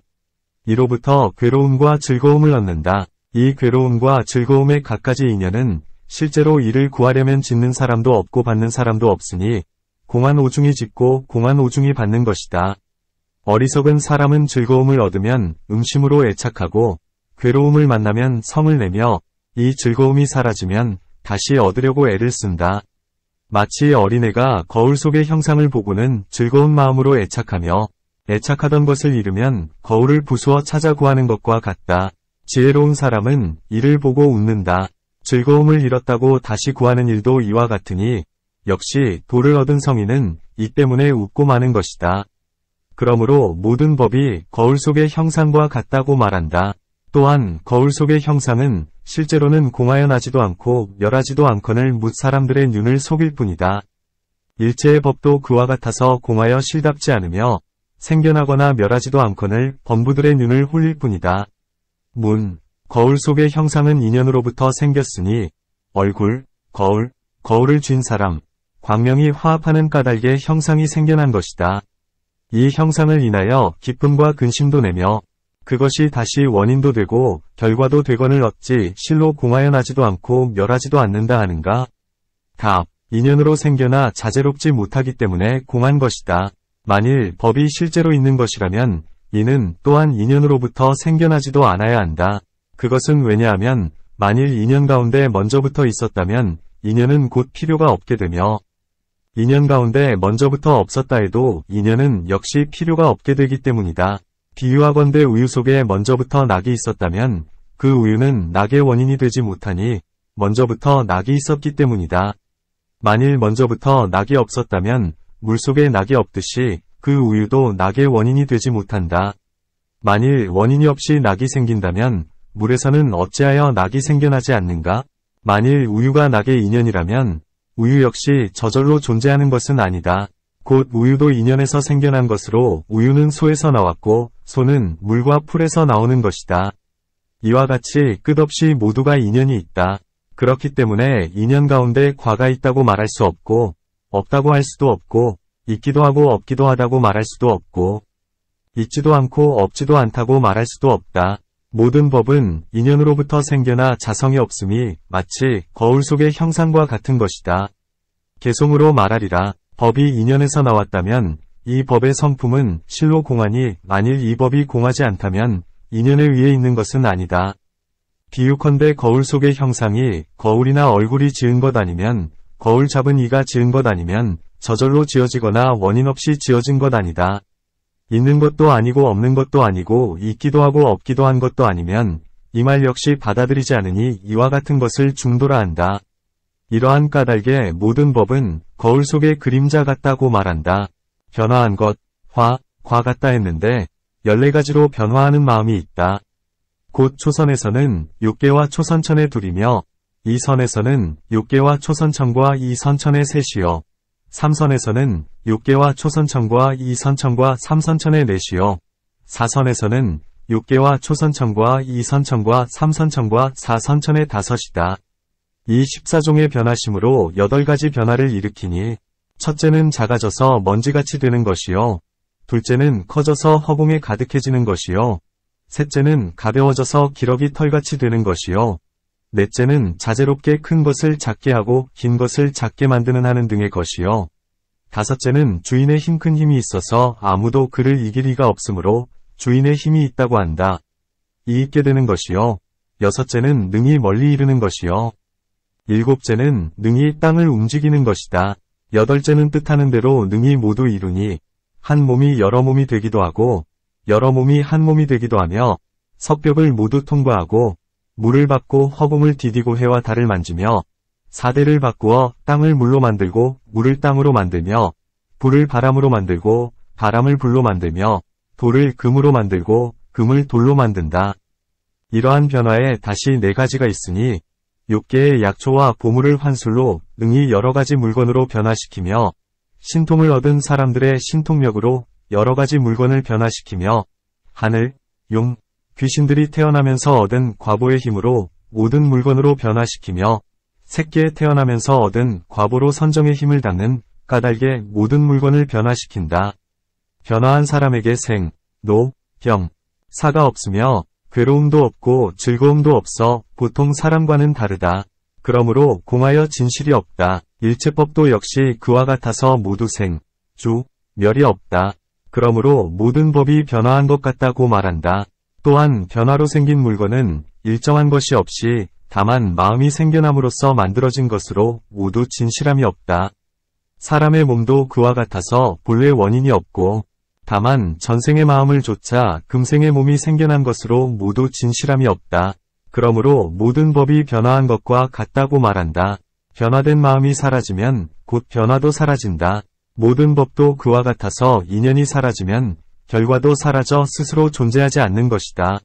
이로부터 괴로움과 즐거움을 얻는다. 이 괴로움과 즐거움의 갖가지 인연은 실제로 이를 구하려면 짓는 사람도 없고 받는 사람도 없으니 공한 오중이 짓고 공한 오중이 받는 것이다. 어리석은 사람은 즐거움을 얻으면 음심으로 애착하고 괴로움을 만나면 성을 내며 이 즐거움이 사라지면 다시 얻으려고 애를 쓴다. 마치 어린애가 거울 속의 형상을 보고는 즐거운 마음으로 애착하며 애착하던 것을 잃으면 거울을 부수어 찾아 구하는 것과 같다. 지혜로운 사람은 이를 보고 웃는다. 즐거움을 잃었다고 다시 구하는 일도 이와 같으니 역시 도를 얻은 성인은 이 때문에 웃고 마는 것이다. 그러므로 모든 법이 거울 속의 형상과 같다고 말한다. 또한 거울 속의 형상은 실제로는 공하여 나지도 않고 멸하지도 않거늘 뭇 사람들의 눈을 속일 뿐이다. 일체의 법도 그와 같아서 공하여 실답지 않으며 생겨나거나 멸하지도 않거늘 범부들의 눈을 홀릴 뿐이다. 거울 속의 형상은 인연으로부터 생겼으니 얼굴, 거울을 쥔 사람, 광명이 화합하는 까닭에 형상이 생겨난 것이다. 이 형상을 인하여 기쁨과 근심도 내며 그것이 다시 원인도 되고 결과도 되거늘 어찌 실로 공하여 나지도 않고 멸하지도 않는다 하는가? 답. 인연으로 생겨나 자제롭지 못하기 때문에 공한 것이다. 만일 법이 실제로 있는 것이라면 이는 또한 인연으로부터 생겨나지도 않아야 한다. 그것은 왜냐하면 만일 인연 가운데 먼저부터 있었다면 인연은 곧 필요가 없게 되며 인연 가운데 먼저부터 없었다 해도 인연은 역시 필요가 없게 되기 때문이다. 비유하건대 우유 속에 먼저부터 낙이 있었다면 그 우유는 낙의 원인이 되지 못하니 먼저부터 낙이 있었기 때문이다. 만일 먼저부터 낙이 없었다면 물 속에 낙이 없듯이 그 우유도 낙의 원인이 되지 못한다. 만일 원인이 없이 낙이 생긴다면 물에서는 어찌하여 낙이 생겨나지 않는가? 만일 우유가 낙의 인연이라면 우유 역시 저절로 존재하는 것은 아니다. 곧 우유도 인연에서 생겨난 것으로 우유는 소에서 나왔고 소는 물과 풀에서 나오는 것이다. 이와 같이 끝없이 모두가 인연이 있다. 그렇기 때문에 인연 가운데 과가 있다고 말할 수 없고 없다고 할 수도 없고 있기도 하고 없기도 하다고 말할 수도 없고 있지도 않고 없지도 않다고 말할 수도 없다. 모든 법은 인연으로부터 생겨나 자성이 없음이 마치 거울 속의 형상과 같은 것이다. 개송으로 말하리라. 법이 인연에서 나왔다면 이 법의 성품은 실로 공하니 만일 이 법이 공하지 않다면 인연에 의해 있는 것은 아니다. 비유컨대 거울 속의 형상이 거울이나 얼굴이 지은 것 아니면 거울 잡은 이가 지은 것 아니면 저절로 지어지거나 원인 없이 지어진 것 아니다. 있는 것도 아니고 없는 것도 아니고 있기도 하고 없기도 한 것도 아니면 이 말 역시 받아들이지 않으니 이와 같은 것을 중도라 한다. 이러한 까닭에 모든 법은 거울 속의 그림자 같다고 말한다. 변화한 것, 과 같다 했는데 14가지로 변화하는 마음이 있다. 곧 초선에서는 육계와 초선천의 둘이며 이 선에서는 육계와 초선천과 이 선천의 셋이요. 3선에서는 육계와 초선천과 이 선천과 3선천의 넷이요. 4선에서는 육계와 초선천과 이 선천과 3선천과 4선천의 다섯이다. 이 14종의 변화심으로 8가지 변화를 일으키니 첫째는 작아져서 먼지같이 되는 것이요. 둘째는 커져서 허공에 가득해지는 것이요. 셋째는 가벼워져서 기러기 털같이 되는 것이요. 넷째는 자제롭게 큰 것을 작게 하고 긴 것을 작게 만드는 하는 등의 것이요. 다섯째는 주인의 힘큰 힘이 있어서 아무도 그를 이길 리가 없으므로 주인의 힘이 있다고 한다. 이 있게 되는 것이요. 여섯째는 능히 멀리 이르는 것이요. 일곱째는 능히 땅을 움직이는 것이다. 여덟째는 뜻하는 대로 능히 모두 이루니 한 몸이 여러 몸이 되기도 하고 여러 몸이 한 몸이 되기도 하며 석벽을 모두 통과하고 물을 밟고 허공을 디디고 해와 달을 만지며 사대를 바꾸어 땅을 물로 만들고 물을 땅으로 만들며 불을 바람으로 만들고 바람을 불로 만들며 돌을 금으로 만들고 금을 돌로 만든다. 이러한 변화에 다시 4가지가 있으니 육계의 약초와 보물을 환술로 능히 여러가지 물건으로 변화시키며 신통을 얻은 사람들의 신통력으로 여러가지 물건을 변화시키며 하늘, 용, 귀신들이 태어나면서 얻은 과보의 힘으로 모든 물건으로 변화시키며 새끼에 태어나면서 얻은 과보로 선정의 힘을 닦는 까닭에 모든 물건을 변화시킨다. 변화한 사람에게 생, 노, 병, 사가 없으며 괴로움도 없고 즐거움도 없어 보통 사람과는 다르다. 그러므로 공하여 진실이 없다. 일체법도 역시 그와 같아서 모두 생, 주, 멸이 없다. 그러므로 모든 법이 변화한 것 같다고 말한다. 또한 변화로 생긴 물건은 일정한 것이 없이 다만 마음이 생겨남으로써 만들어진 것으로 모두 진실함이 없다. 사람의 몸도 그와 같아서 본래 원인이 없고 다만 전생의 마음을 좇아 금생의 몸이 생겨난 것으로 모두 진실함이 없다. 그러므로 모든 법이 변화한 것과 같다고 말한다. 변화된 마음이 사라지면 곧 변화도 사라진다. 모든 법도 그와 같아서 인연이 사라지면 결과도 사라져 스스로 존재하지 않는 것이다.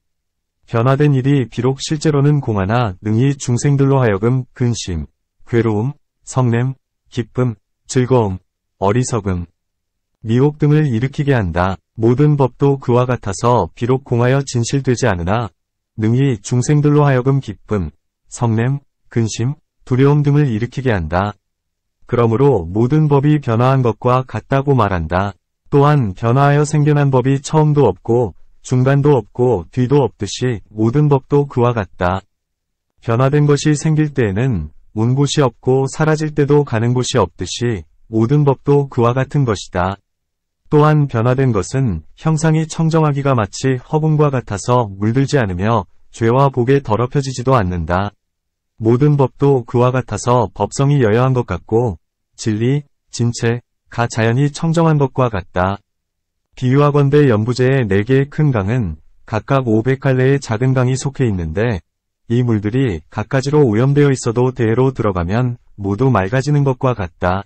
변화된 일이 비록 실제로는 공하나 능히 중생들로 하여금 근심, 괴로움, 성냄, 기쁨, 즐거움, 어리석음, 미혹 등을 일으키게 한다. 모든 법도 그와 같아서 비록 공하여 진실되지 않으나 능히 중생들로 하여금 기쁨, 성냄, 근심, 두려움 등을 일으키게 한다. 그러므로 모든 법이 변화한 것과 같다고 말한다. 또한 변화하여 생겨난 법이 처음도 없고 중간도 없고 뒤도 없듯이 모든 법도 그와 같다. 변화된 것이 생길 때에는 온 곳이 없고 사라질 때도 가는 곳이 없듯이 모든 법도 그와 같은 것이다. 또한 변화된 것은 형상이 청정하기가 마치 허공과 같아서 물들지 않으며 죄와 복에 더럽혀지지도 않는다. 모든 법도 그와 같아서 법성이 여여한 것 같고 진리, 진체, 가 자연이 청정한 것과 같다. 비유하건대 연부제의 4개의 큰 강은 각각 500갈래의 작은 강이 속해 있는데 이 물들이 갖가지로 오염되어 있어도 대해로 들어가면 모두 맑아지는 것과 같다.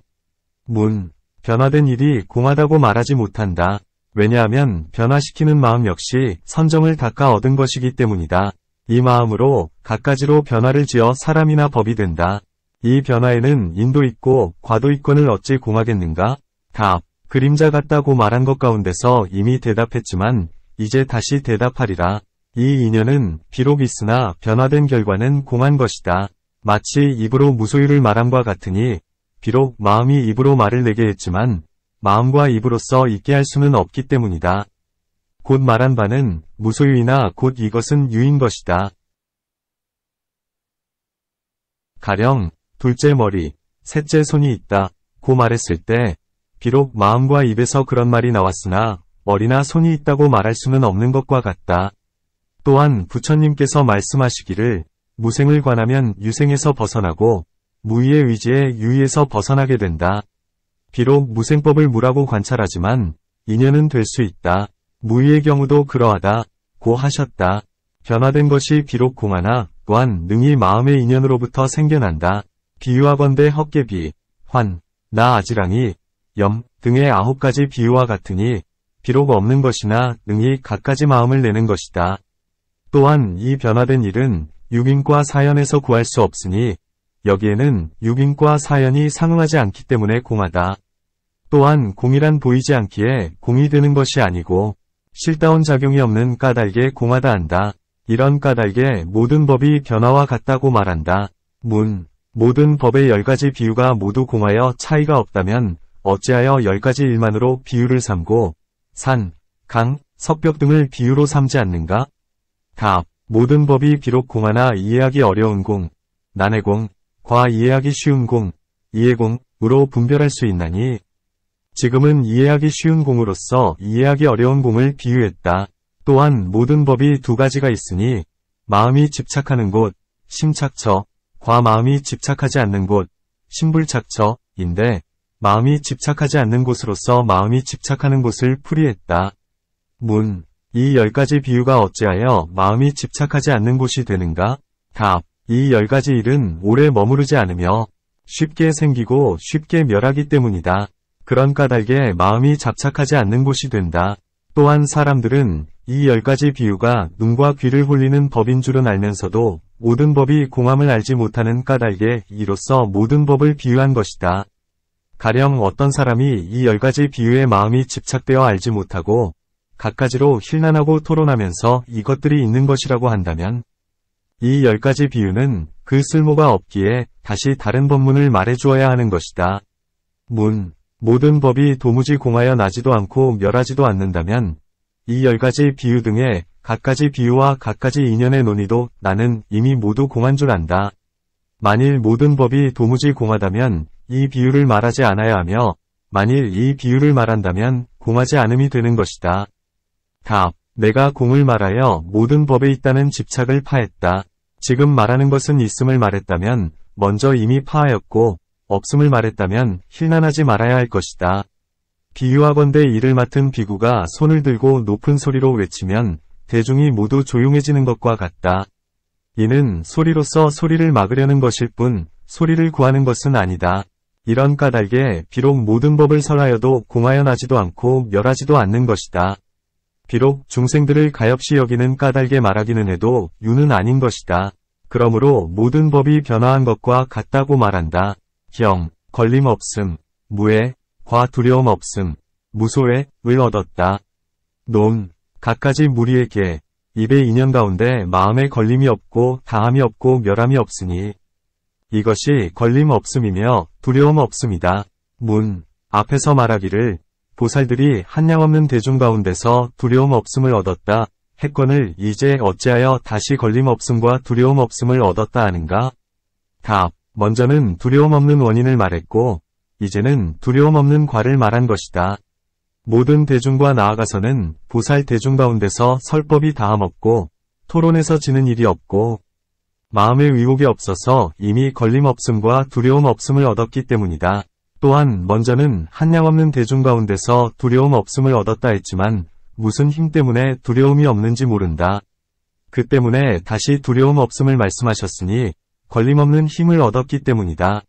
변화된 일이 공하다고 말하지 못한다. 왜냐하면 변화시키는 마음 역시 선정을 닦아 얻은 것이기 때문이다. 이 마음으로 갖가지로 변화를 지어 사람이나 법이 된다. 이 변화에는 인도 있고 과도 있건을 어찌 공하겠는가? 답. 그림자 같다고 말한 것 가운데서 이미 대답했지만 이제 다시 대답하리라. 이 인연은 비록 있으나 변화된 결과는 공한 것이다. 마치 입으로 무소유를 말함과 같으니 비록 마음이 입으로 말을 내게 했지만 마음과 입으로써 있게 할 수는 없기 때문이다. 곧 말한 바는 무소유이나 곧 이것은 유인 것이다. 가령 둘째 머리, 셋째 손이 있다 고 말했을 때 비록 마음과 입에서 그런 말이 나왔으나 머리나 손이 있다고 말할 수는 없는 것과 같다. 또한 부처님께서 말씀하시기를 무생을 관하면 유생에서 벗어나고 무의의 의지에 유의에서 벗어나게 된다. 비록 무생법을 무라고 관찰하지만 인연은 될 수 있다. 무의의 경우도 그러하다 고 하셨다. 변화된 것이 비록 공하나 또한 능히 마음의 인연으로부터 생겨난다. 비유하건대 헛개비, 환, 나 아지랑이, 염 등의 9가지 비유와 같으니 비록 없는 것이나 능히 갖가지 마음을 내는 것이다. 또한 이 변화된 일은 육인과 사연에서 구할 수 없으니 여기에는 육인과 사연이 상응하지 않기 때문에 공하다. 또한 공이란 보이지 않기에 공이 되는 것이 아니고 실다운 작용이 없는 까닭에 공하다 한다. 이런 까닭에 모든 법이 변화와 같다고 말한다. 모든 법의 10가지 비유가 모두 공하여 차이가 없다면 어찌하여 10가지 일만으로 비유를 삼고 산, 강, 석벽 등을 비유로 삼지 않는가? 답. 모든 법이 비록 공하나 이해하기 어려운 공, 난해공, 과 이해하기 쉬운 공, 이해공으로 분별할 수 있나니 지금은 이해하기 쉬운 공으로서 이해하기 어려운 공을 비유했다. 또한 모든 법이 2가지가 있으니 마음이 집착하는 곳, 심착처, 과 마음이 집착하지 않는 곳, 심불착처인데 마음이 집착하지 않는 곳으로서 마음이 집착하는 곳을 풀이했다. 이 10가지 비유가 어찌하여 마음이 집착하지 않는 곳이 되는가? 답. 이 10가지 일은 오래 머무르지 않으며 쉽게 생기고 쉽게 멸하기 때문이다. 그런 까닭에 마음이 잡착하지 않는 곳이 된다. 또한 사람들은 이 10가지 비유가 눈과 귀를 홀리는 법인 줄은 알면서도 모든 법이 공함을 알지 못하는 까닭에 이로써 모든 법을 비유한 것이다. 가령 어떤 사람이 이 10가지 비유에 마음이 집착되어 알지 못하고 갖가지로 힐난하고 토론하면서 이것들이 있는 것이라고 한다면 이 10가지 비유는 그 쓸모가 없기에 다시 다른 법문을 말해주어야 하는 것이다. 모든 법이 도무지 공하여 나지도 않고 멸하지도 않는다면 이 10가지 비유 등의 갖가지 비유와 갖가지 인연의 논의도 나는 이미 모두 공한 줄 안다. 만일 모든 법이 도무지 공하다면 이 비유를 말하지 않아야 하며 만일 이 비유를 말한다면 공하지 않음이 되는 것이다. 답. 내가 공을 말하여 모든 법에 있다는 집착을 파했다. 지금 말하는 것은 있음을 말했다면 먼저 이미 파하였고 없음을 말했다면 힐난하지 말아야 할 것이다. 비유하건대 이를 맡은 비구가 손을 들고 높은 소리로 외치면 대중이 모두 조용해지는 것과 같다. 이는 소리로서 소리를 막으려는 것일 뿐 소리를 구하는 것은 아니다. 이런 까닭에 비록 모든 법을 설하여도 공하여 나지도 않고 멸하지도 않는 것이다. 비록 중생들을 가엾이 여기는 까닭에 말하기는 해도 유는 아닌 것이다. 그러므로 모든 법이 변화한 것과 같다고 말한다. 경, 걸림 없음, 무해, 과 두려움 없음, 무소해, 을 얻었다. 논, 갖가지 무리에게 입의 인연 가운데 마음에 걸림이 없고 다함이 없고 멸함이 없으니 이것이 걸림 없음이며 두려움 없음이다. 문, 앞에서 말하기를 보살들이 한량없는 대중 가운데서 두려움 없음을 얻었다 했거늘 이제 어찌하여 다시 걸림 없음과 두려움 없음을 얻었다 하는가? 답, 먼저는 두려움 없는 원인을 말했고 이제는 두려움 없는 과를 말한 것이다. 모든 대중과 나아가서는 보살 대중 가운데서 설법이 다함없고 토론에서 지는 일이 없고 마음의 의혹이 없어서 이미 걸림 없음과 두려움 없음을 얻었기 때문이다. 또한 먼저는 한량없는 대중 가운데서 두려움 없음을 얻었다 했지만 무슨 힘 때문에 두려움이 없는지 모른다. 그 때문에 다시 두려움 없음을 말씀하셨으니 걸림 없는 힘을 얻었기 때문이다.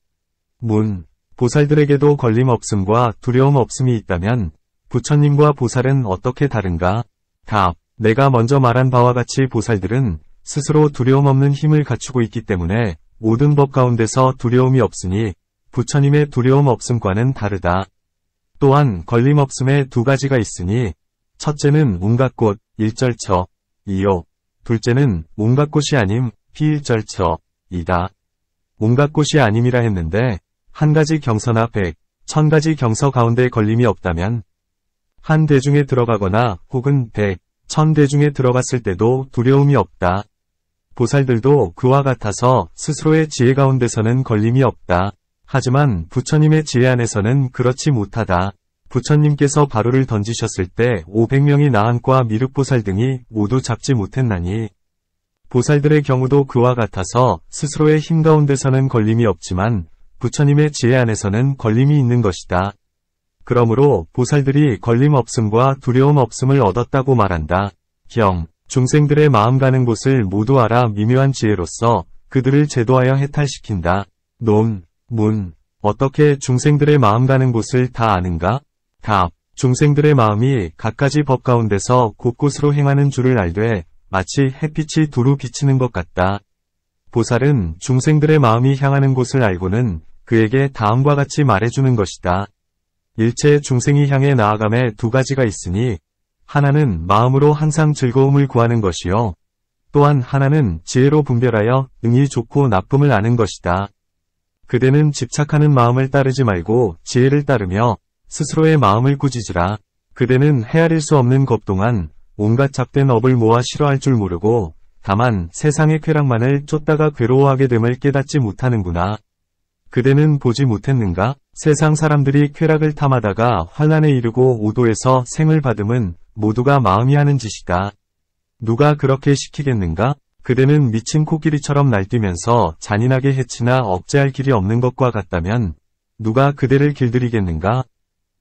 문, 보살들에게도 걸림 없음과 두려움 없음이 있다면 부처님과 보살은 어떻게 다른가? 답, 내가 먼저 말한 바와 같이 보살들은 스스로 두려움 없는 힘을 갖추고 있기 때문에 모든 법 가운데서 두려움이 없으니 부처님의 두려움 없음과는 다르다. 또한 걸림 없음에 두 가지가 있으니 첫째는 온갖 곳, 일절처, 이요. 둘째는 온갖 곳이 아님, 피일절처, 이다. 온갖 곳이 아님이라 했는데 한 가지 경서나 100, 1000가지 경서 가운데 걸림이 없다면 한 대중에 들어가거나 혹은 100, 1000대중에 들어갔을 때도 두려움이 없다. 보살들도 그와 같아서 스스로의 지혜 가운데서는 걸림이 없다. 하지만 부처님의 지혜 안에서는 그렇지 못하다. 부처님께서 바로를 던지셨을 때 500명이 나한과 미륵보살 등이 모두 잡지 못했나니 보살들의 경우도 그와 같아서 스스로의 힘 가운데서는 걸림이 없지만 부처님의 지혜 안에서는 걸림이 있는 것이다. 그러므로 보살들이 걸림 없음과 두려움 없음을 얻었다고 말한다. 경, 중생들의 마음 가는 곳을 모두 알아 미묘한 지혜로서 그들을 제도하여 해탈시킨다. 논, 문, 어떻게 중생들의 마음 가는 곳을 다 아는가? 답, 중생들의 마음이 갖가지 법 가운데서 곳곳으로 행하는 줄을 알되 마치 햇빛이 두루 비치는 것 같다. 보살은 중생들의 마음이 향하는 곳을 알고는 그에게 다음과 같이 말해주는 것이다. 일체 중생이 향해 나아감에 두 가지가 있으니 하나는 마음으로 항상 즐거움을 구하는 것이요. 또한 하나는 지혜로 분별하여 응이 좋고 나쁨을 아는 것이다. 그대는 집착하는 마음을 따르지 말고 지혜를 따르며 스스로의 마음을 꾸짖으라. 그대는 헤아릴 수 없는 것 동안 온갖 잡된 업을 모아 싫어할 줄 모르고 다만 세상의 쾌락만을 쫓다가 괴로워하게 됨을 깨닫지 못하는구나. 그대는 보지 못했는가? 세상 사람들이 쾌락을 탐하다가 환난에 이르고 오도에서 생을 받음은 모두가 마음이 하는 짓이다. 누가 그렇게 시키겠는가? 그대는 미친 코끼리처럼 날뛰면서 잔인하게 해치나 억제할 길이 없는 것과 같다면 누가 그대를 길들이겠는가?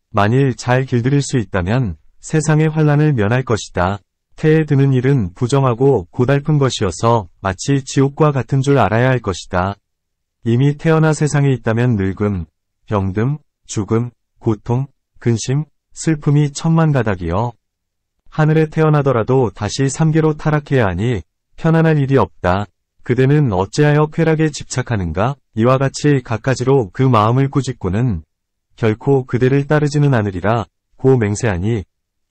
만일 잘 길들일 수 있다면 세상의 환난을 면할 것이다. 태에 드는 일은 부정하고 고달픈 것이어서 마치 지옥과 같은 줄 알아야 할 것이다. 이미 태어나 세상에 있다면 늙음, 병듦, 죽음, 고통, 근심, 슬픔이 천만가닥이여. 하늘에 태어나더라도 다시 삼계로 타락해야 하니 편안할 일이 없다. 그대는 어찌하여 쾌락에 집착하는가? 이와 같이 갖가지로 그 마음을 꾸짖고는 결코 그대를 따르지는 않으리라 고 맹세하니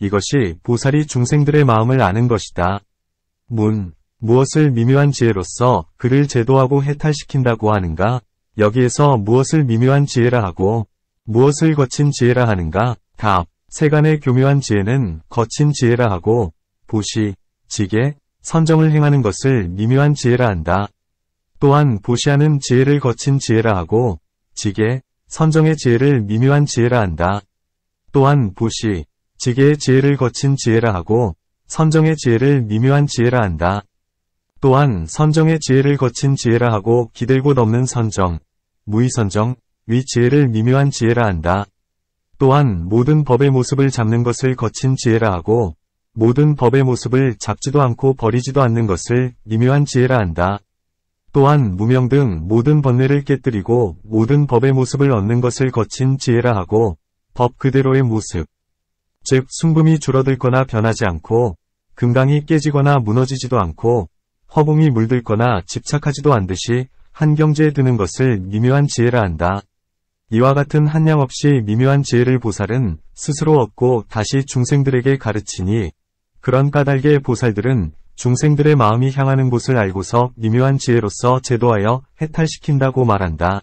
이것이 보살이 중생들의 마음을 아는 것이다. 문, 무엇을 미묘한 지혜로서 그를 제도하고 해탈시킨다고 하는가? 여기에서 무엇을 미묘한 지혜라 하고 무엇을 거친 지혜라 하는가? 답, 세간의 교묘한 지혜는 거친 지혜라 하고 보시, 지계, 선정을 행하는 것을 미묘한 지혜라 한다. 또한 보시하는 지혜를 거친 지혜라 하고 지계, 선정의 지혜를 미묘한 지혜라 한다. 또한 보시, 지계의 지혜를 거친 지혜라 하고 선정의 지혜를 미묘한 지혜라 한다. 또한 선정의 지혜를 거친 지혜라 하고 기댈 곳 없는 선정, 무의선정, 위지혜를 미묘한 지혜라 한다. 또한 모든 법의 모습을 잡는 것을 거친 지혜라 하고 모든 법의 모습을 잡지도 않고 버리지도 않는 것을 미묘한 지혜라 한다. 또한 무명 등 모든 번뇌를 깨뜨리고 모든 법의 모습을 얻는 것을 거친 지혜라 하고 법 그대로의 모습, 즉 순금이 줄어들거나 변하지 않고 금강이 깨지거나 무너지지도 않고 허공이 물들거나 집착하지도 않듯이 한 경지에 드는 것을 미묘한 지혜라 한다. 이와 같은 한량 없이 미묘한 지혜를 보살은 스스로 얻고 다시 중생들에게 가르치니 그런 까닭의 보살들은 중생들의 마음이 향하는 곳을 알고서 미묘한 지혜로서 제도하여 해탈시킨다고 말한다.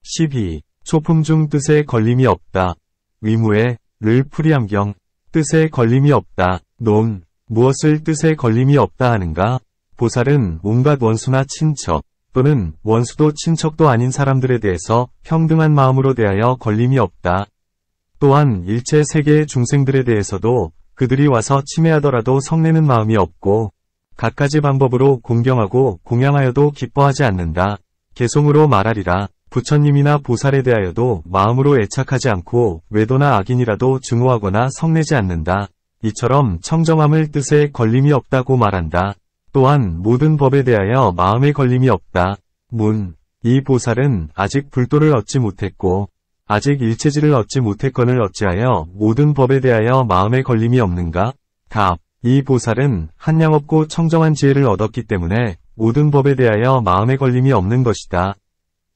12. 초품 중 뜻에 걸림이 없다. 위무에 를 풀이함경. 뜻에 걸림이 없다. 논. 무엇을 뜻에 걸림이 없다 하는가? 보살은 온갖 원수나 친척 또는 원수도 친척도 아닌 사람들에 대해서 평등한 마음으로 대하여 걸림이 없다. 또한 일체 세계의 중생들에 대해서도 그들이 와서 침해하더라도 성내는 마음이 없고 갖가지 방법으로 공경하고 공양하여도 기뻐하지 않는다. 개송으로 말하리라. 부처님이나 보살에 대하여도 마음으로 애착하지 않고 외도나 악인이라도 증오하거나 성내지 않는다. 이처럼 청정함을 뜻에 걸림이 없다고 말한다. 또한 모든 법에 대하여 마음에 걸림이 없다. 문. 이 보살은 아직 불도를 얻지 못했고 아직 일체지를 얻지 못했거늘 어찌하여 모든 법에 대하여 마음에 걸림이 없는가? 답. 이 보살은 한량 없고 청정한 지혜를 얻었기 때문에 모든 법에 대하여 마음에 걸림이 없는 것이다.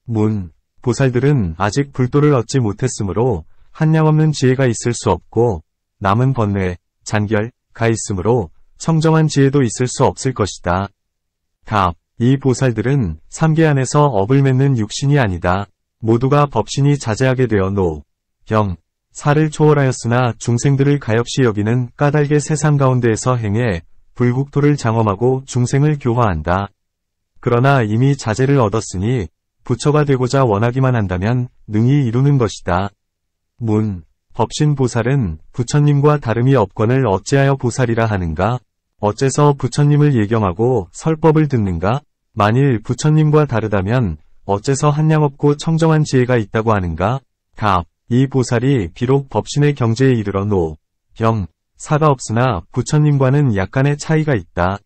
문. 보살들은 아직 불도를 얻지 못했으므로 한량 없는 지혜가 있을 수 없고 남은 번뇌, 잔결가 있으므로 청정한 지혜도 있을 수 없을 것이다. 답. 이 보살들은 삼계 안에서 업을 맺는 육신이 아니다. 모두가 법신이 자제하게 되어 노, 경, 사를 초월하였으나 중생들을 가엾이 여기는 까닭의 세상 가운데에서 행해 불국토를 장엄하고 중생을 교화한다. 그러나 이미 자제를 얻었으니 부처가 되고자 원하기만 한다면 능히 이루는 것이다. 문. 법신 보살은 부처님과 다름이 없거늘 어찌하여 보살이라 하는가? 어째서 부처님을 예경하고 설법을 듣는가? 만일 부처님과 다르다면 어째서 한량 없고 청정한 지혜가 있다고 하는가? 답. 이 보살이 비록 법신의 경지에 이르러 노, 경, 사가 없으나 부처님과는 약간의 차이가 있다.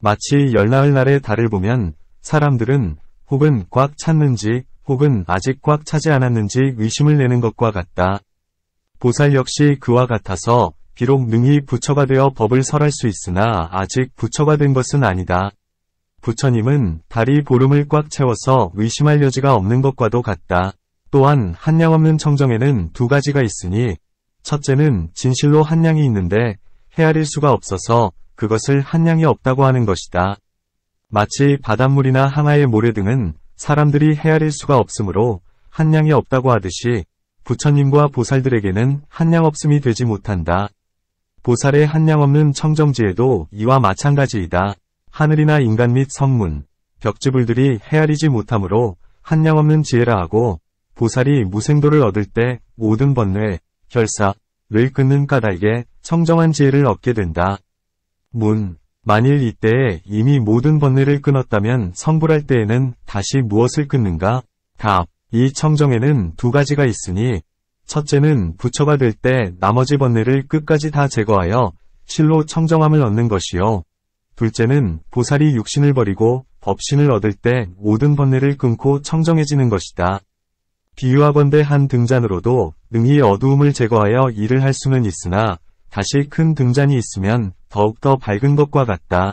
마치 열나흘 날의 달을 보면 사람들은 혹은 꽉 찼는지 혹은 아직 꽉 차지 않았는지 의심을 내는 것과 같다. 보살 역시 그와 같아서 비록 능히 부처가 되어 법을 설할 수 있으나 아직 부처가 된 것은 아니다. 부처님은 달이 보름을 꽉 채워서 의심할 여지가 없는 것과도 같다. 또한 한량 없는 청정에는 두 가지가 있으니 첫째는 진실로 한량이 있는데 헤아릴 수가 없어서 그것을 한량이 없다고 하는 것이다. 마치 바닷물이나 항아의 모래 등은 사람들이 헤아릴 수가 없으므로 한량이 없다고 하듯이 부처님과 보살들에게는 한량 없음이 되지 못한다. 보살의 한량 없는 청정지혜도 이와 마찬가지이다. 하늘이나 인간 및 성문, 벽지불들이 헤아리지 못하므로 한량 없는 지혜라 하고 보살이 무생도를 얻을 때 모든 번뇌, 결사를 끊는 까닭에 청정한 지혜를 얻게 된다. 문. 만일 이때에 이미 모든 번뇌를 끊었다면 성불할 때에는 다시 무엇을 끊는가? 답. 이 청정에는 두 가지가 있으니 첫째는 부처가 될 때 나머지 번뇌를 끝까지 다 제거하여 실로 청정함을 얻는 것이요. 둘째는 보살이 육신을 버리고 법신을 얻을 때 모든 번뇌를 끊고 청정해지는 것이다. 비유하건대 한 등잔으로도 능히 어두움을 제거하여 일을 할 수는 있으나 다시 큰 등잔이 있으면 더욱더 밝은 것과 같다.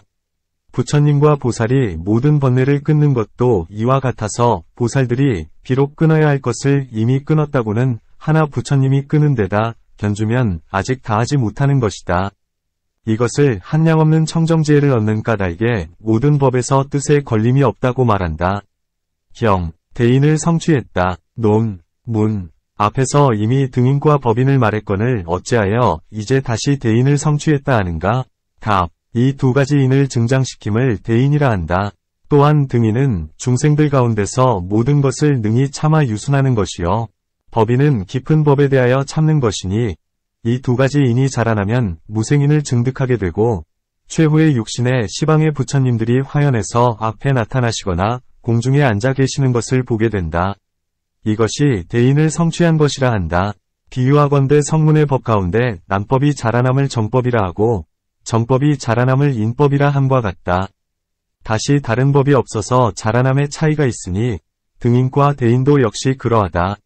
부처님과 보살이 모든 번뇌를 끊는 것도 이와 같아서 보살들이 비록 끊어야 할 것을 이미 끊었다고는 하나 부처님이 끊은 데다 견주면 아직 다하지 못하는 것이다. 이것을 한량 없는 청정지혜를 얻는 까닭에 모든 법에서 뜻에 걸림이 없다고 말한다. 경. 대인을 성취했다. 논. 문. 앞에서 이미 등인과 법인을 말했거늘 어찌하여 이제 다시 대인을 성취했다 하는가? 답. 이 두 가지 인을 증장시킴을 대인이라 한다. 또한 등인은 중생들 가운데서 모든 것을 능히 참아 유순하는 것이요. 법인은 깊은 법에 대하여 참는 것이니 이 두 가지 인이 자라나면 무생인을 증득하게 되고 최후의 육신의 시방의 부처님들이 화연에서 앞에 나타나시거나 공중에 앉아 계시는 것을 보게 된다. 이것이 대인을 성취한 것이라 한다. 비유하건대 성문의 법 가운데 난법이 자라남을 정법이라 하고 정법이 자라남을 인법이라 함과 같다. 다시 다른 법이 없어서 자라남의 차이가 있으니 등인과 대인도 역시 그러하다.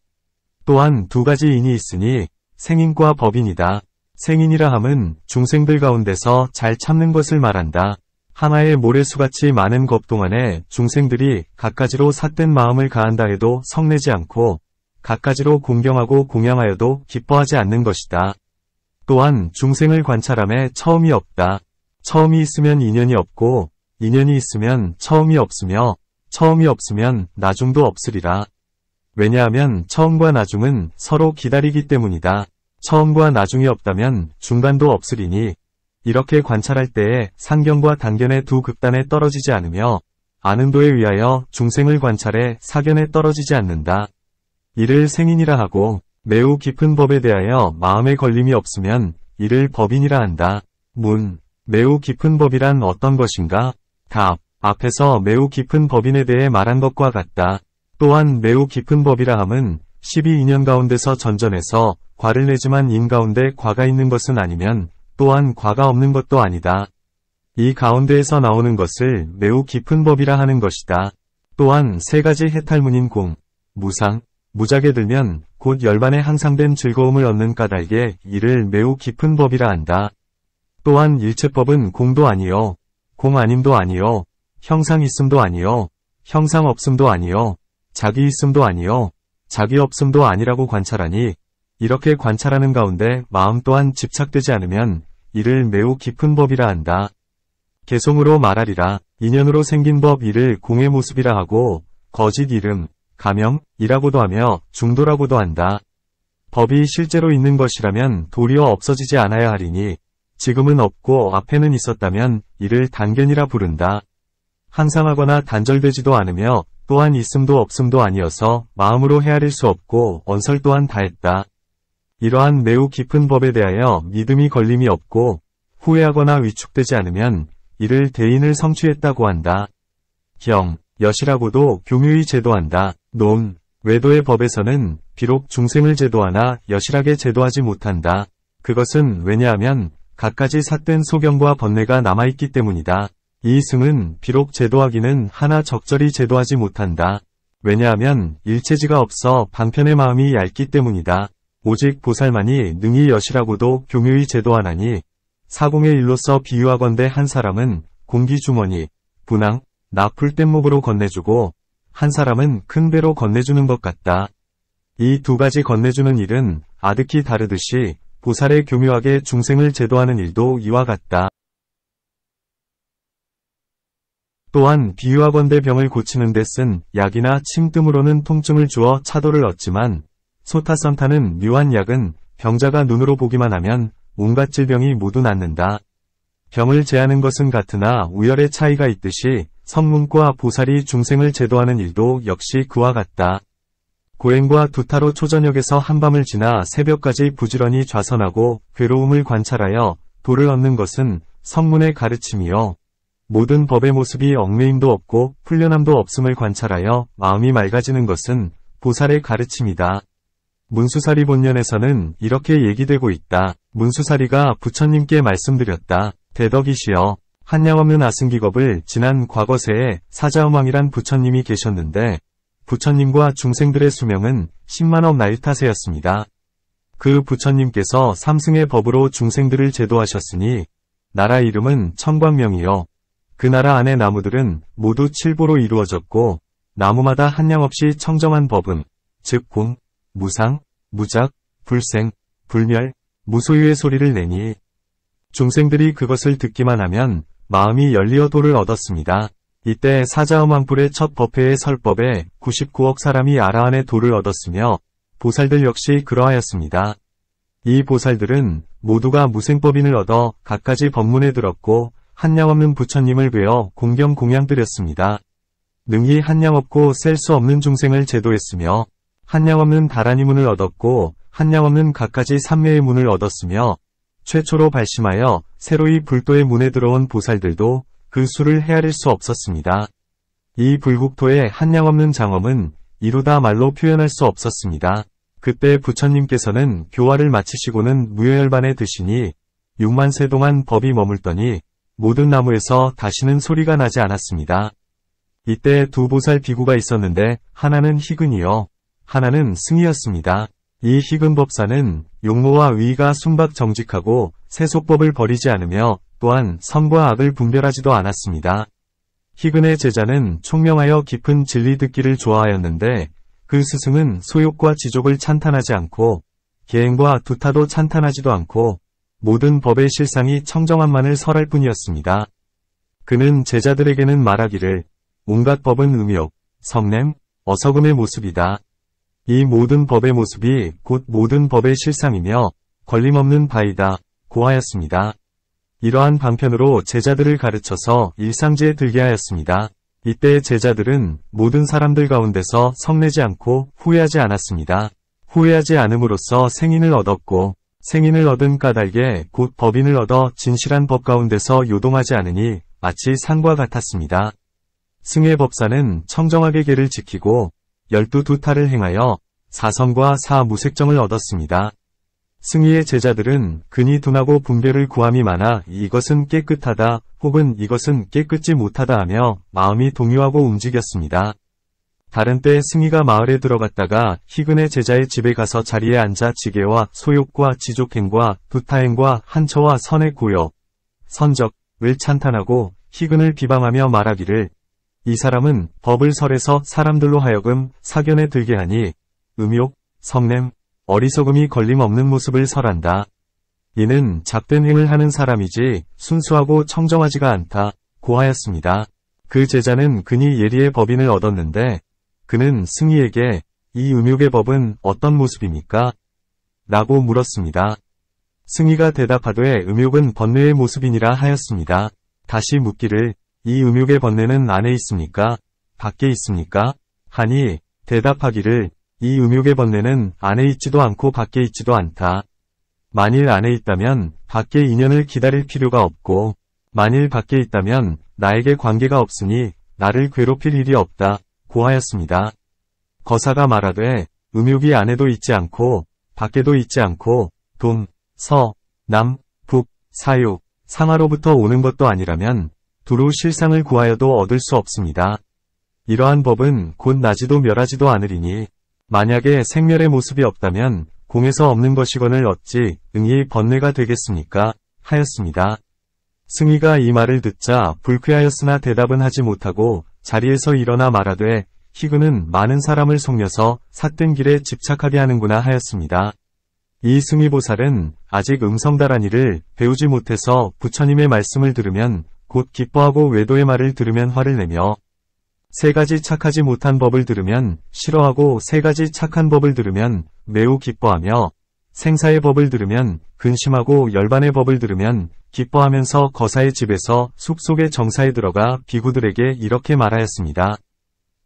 또한 두 가지 인이 있으니 생인과 법인이다. 생인이라 함은 중생들 가운데서 잘 참는 것을 말한다. 하나의 모래수같이 많은 것 동안에 중생들이 갖가지로 삿된 마음을 가한다 해도 성내지 않고 갖가지로 공경하고 공양하여도 기뻐하지 않는 것이다. 또한 중생을 관찰함에 처음이 없다. 처음이 있으면 인연이 없고 인연이 있으면 처음이 없으며 처음이 없으면 나중도 없으리라. 왜냐하면 처음과 나중은 서로 기다리기 때문이다. 처음과 나중이 없다면 중간도 없으리니 이렇게 관찰할 때에 상견과 단견의 두 극단에 떨어지지 않으며 아는도에 의하여 중생을 관찰해 사견에 떨어지지 않는다. 이를 생인이라 하고 매우 깊은 법에 대하여 마음에 걸림이 없으면 이를 법인이라 한다. 문. 매우 깊은 법이란 어떤 것인가? 답. 앞에서 매우 깊은 법인에 대해 말한 것과 같다. 또한 매우 깊은 법이라 함은 12인연 가운데서 전전해서 과를 내지만 인 가운데 과가 있는 것은 아니면 또한 과가 없는 것도 아니다. 이 가운데에서 나오는 것을 매우 깊은 법이라 하는 것이다. 또한 세 가지 해탈문인 공, 무상, 무작에 들면 곧 열반에 항상된 즐거움을 얻는 까닭에 이를 매우 깊은 법이라 한다. 또한 일체법은 공도 아니요, 공 아님도 아니요, 형상 있음도 아니요, 형상 없음도 아니요, 자기 있음도 아니요, 자기 없음도 아니라고 관찰하니 이렇게 관찰하는 가운데 마음 또한 집착되지 않으면 이를 매우 깊은 법이라 한다. 개송으로 말하리라. 인연으로 생긴 법 이를 공의 모습이라 하고 거짓 이름, 가명이라고도 하며 중도라고도 한다. 법이 실제로 있는 것이라면 도리어 없어지지 않아야 하리니 지금은 없고 앞에는 있었다면 이를 단견이라 부른다. 항상하거나 단절되지도 않으며 또한 있음도 없음도 아니어서 마음으로 헤아릴 수 없고 언설 또한 다했다. 이러한 매우 깊은 법에 대하여 믿음이 걸림이 없고 후회하거나 위축되지 않으면 이를 대인을 성취했다고 한다. 경, 여시라고도 교묘히 제도한다. 논, 외도의 법에서는 비록 중생을 제도하나 여실하게 제도하지 못한다. 그것은 왜냐하면 갖가지 삿된 소견과 번뇌가 남아있기 때문이다. 이 승은 비록 제도하기는 하나 적절히 제도하지 못한다. 왜냐하면 일체지가 없어 방편의 마음이 얇기 때문이다. 오직 보살만이 능히 여시라고도 교묘히 제도하나니 사공의 일로서 비유하건대 한 사람은 공기주머니, 분황, 나풀 뗏목으로 건네주고 한 사람은 큰 배로 건네주는 것 같다. 이 두 가지 건네주는 일은 아득히 다르듯이 보살의 교묘하게 중생을 제도하는 일도 이와 같다. 또한 비유하건대 병을 고치는 데 쓴 약이나 침뜸으로는 통증을 주어 차도를 얻지만 소타선타는 묘한 약은 병자가 눈으로 보기만 하면 온갖 질병이 모두 낫는다. 병을 제하는 것은 같으나 우열의 차이가 있듯이 성문과 보살이 중생을 제도하는 일도 역시 그와 같다. 고행과 두타로 초저녁에서 한밤을 지나 새벽까지 부지런히 좌선하고 괴로움을 관찰하여 도를 얻는 것은 성문의 가르침이요. 모든 법의 모습이 얽매임도 없고 풀려남도 없음을 관찰하여 마음이 맑아지는 것은 보살의 가르침이다. 문수사리 본년에서는 이렇게 얘기되고 있다. 문수사리가 부처님께 말씀드렸다. 대덕이시여, 한량없는 아승기겁을 지난 과거세에 사자음왕이란 부처님이 계셨는데 부처님과 중생들의 수명은 10만억 나일타세였습니다. 그 부처님께서 삼승의 법으로 중생들을 제도하셨으니 나라 이름은 청광명이요. 그 나라 안의 나무들은 모두 칠보로 이루어졌고 나무마다 한량없이 청정한 법음, 즉 공, 무상, 무작, 불생, 불멸, 무소유의 소리를 내니 중생들이 그것을 듣기만 하면 마음이 열리어 도를 얻었습니다. 이때 사자음왕불의 첫 법회의 설법에 99억 사람이 아라한의 도를 얻었으며 보살들 역시 그러하였습니다. 이 보살들은 모두가 무생법인을 얻어 갖가지 법문에 들었고 한량없는 부처님을 뵈어 공경 공양드렸습니다. 능히 한량없고 셀 수 없는 중생을 제도했으며 한량없는 다라니 문을 얻었고 한량없는 갖가지 삼매의 문을 얻었으며 최초로 발심하여 새로이 불도의 문에 들어온 보살들도 그 수를 헤아릴 수 없었습니다. 이 불국토의 한량없는 장엄은 이루다 말로 표현할 수 없었습니다. 그때 부처님께서는 교화를 마치시고는 무여열반에 드시니 6만 세 동안 법이 머물더니 모든 나무에서 다시는 소리가 나지 않았습니다. 이때 두 보살 비구가 있었는데 하나는 희근이요, 하나는 승이었습니다. 이 희근법사는 용모와 의의가 순박 정직하고 세속법을 버리지 않으며 또한 선과 악을 분별하지도 않았습니다. 희근의 제자는 총명하여 깊은 진리 듣기를 좋아하였는데 그 스승은 소욕과 지족을 찬탄하지 않고 계행과 두타도 찬탄하지도 않고 모든 법의 실상이 청정함만을 설할 뿐이었습니다. 그는 제자들에게는 말하기를 온갖 법은 음욕, 성냄, 어서금의 모습이다. 이 모든 법의 모습이 곧 모든 법의 실상이며 걸림없는 바이다 고하였습니다. 이러한 방편으로 제자들을 가르쳐서 일상지에 들게 하였습니다. 이때 제자들은 모든 사람들 가운데서 성내지 않고 후회하지 않았습니다. 후회하지 않음으로써 생인을 얻었고 생인을 얻은 까닭에 곧 법인을 얻어 진실한 법 가운데서 요동하지 않으니 마치 산과 같았습니다. 승의 법사는 청정하게 계를 지키고 12두타를 행하여 사성과 사무색정을 얻었습니다. 승희의 제자들은 근이 둔하고 분별을 구함이 많아 이것은 깨끗하다 혹은 이것은 깨끗지 못하다 하며 마음이 동요하고 움직였습니다. 다른 때 승희가 마을에 들어갔다가 희근의 제자의 집에 가서 자리에 앉아 지계와 소욕과 지족행과 두타행과 한처와 선의 고역, 선적을 찬탄하고 희근을 비방하며 말하기를 이 사람은 법을 설해서 사람들로 하여금 사견에 들게 하니 음욕, 성냄, 어리석음이 걸림없는 모습을 설한다. 이는 잡된 행을 하는 사람이지 순수하고 청정하지가 않다 고하였습니다. 그 제자는 근이 예리의 법인을 얻었는데 그는 승희에게 이 음욕의 법은 어떤 모습입니까? 라고 물었습니다. 승희가 대답하되 음욕은 번뇌의 모습이니라 하였습니다. 다시 묻기를 이 음욕의 번뇌는 안에 있습니까? 밖에 있습니까? 하니 대답하기를 이 음욕의 번뇌는 안에 있지도 않고 밖에 있지도 않다. 만일 안에 있다면 밖의 인연을 기다릴 필요가 없고 만일 밖에 있다면 나에게 관계가 없으니 나를 괴롭힐 일이 없다 고하였습니다. 거사가 말하되 음욕이 안에도 있지 않고 밖에도 있지 않고 동, 서, 남, 북, 사유, 상하로부터 오는 것도 아니라면 두루 실상을 구하여도 얻을 수 없습니다. 이러한 법은 곧 나지도 멸하지도 않으리니 만약에 생멸의 모습이 없다면 공에서 없는 것이건을 어찌 응이 번뇌가 되겠습니까? 하였습니다. 승희가 이 말을 듣자 불쾌하였으나 대답은 하지 못하고 자리에서 일어나 말하되 희근은 많은 사람을 속여서 삿된 길에 집착하게 하는구나 하였습니다. 이 승희보살은 아직 음성다란이를 배우지 못해서 부처님의 말씀을 들으면 곧 기뻐하고 외도의 말을 들으면 화를 내며 세 가지 착하지 못한 법을 들으면 싫어하고 세 가지 착한 법을 들으면 매우 기뻐하며 생사의 법을 들으면 근심하고 열반의 법을 들으면 기뻐하면서 거사의 집에서 숲속의 정사에 들어가 비구들에게 이렇게 말하였습니다.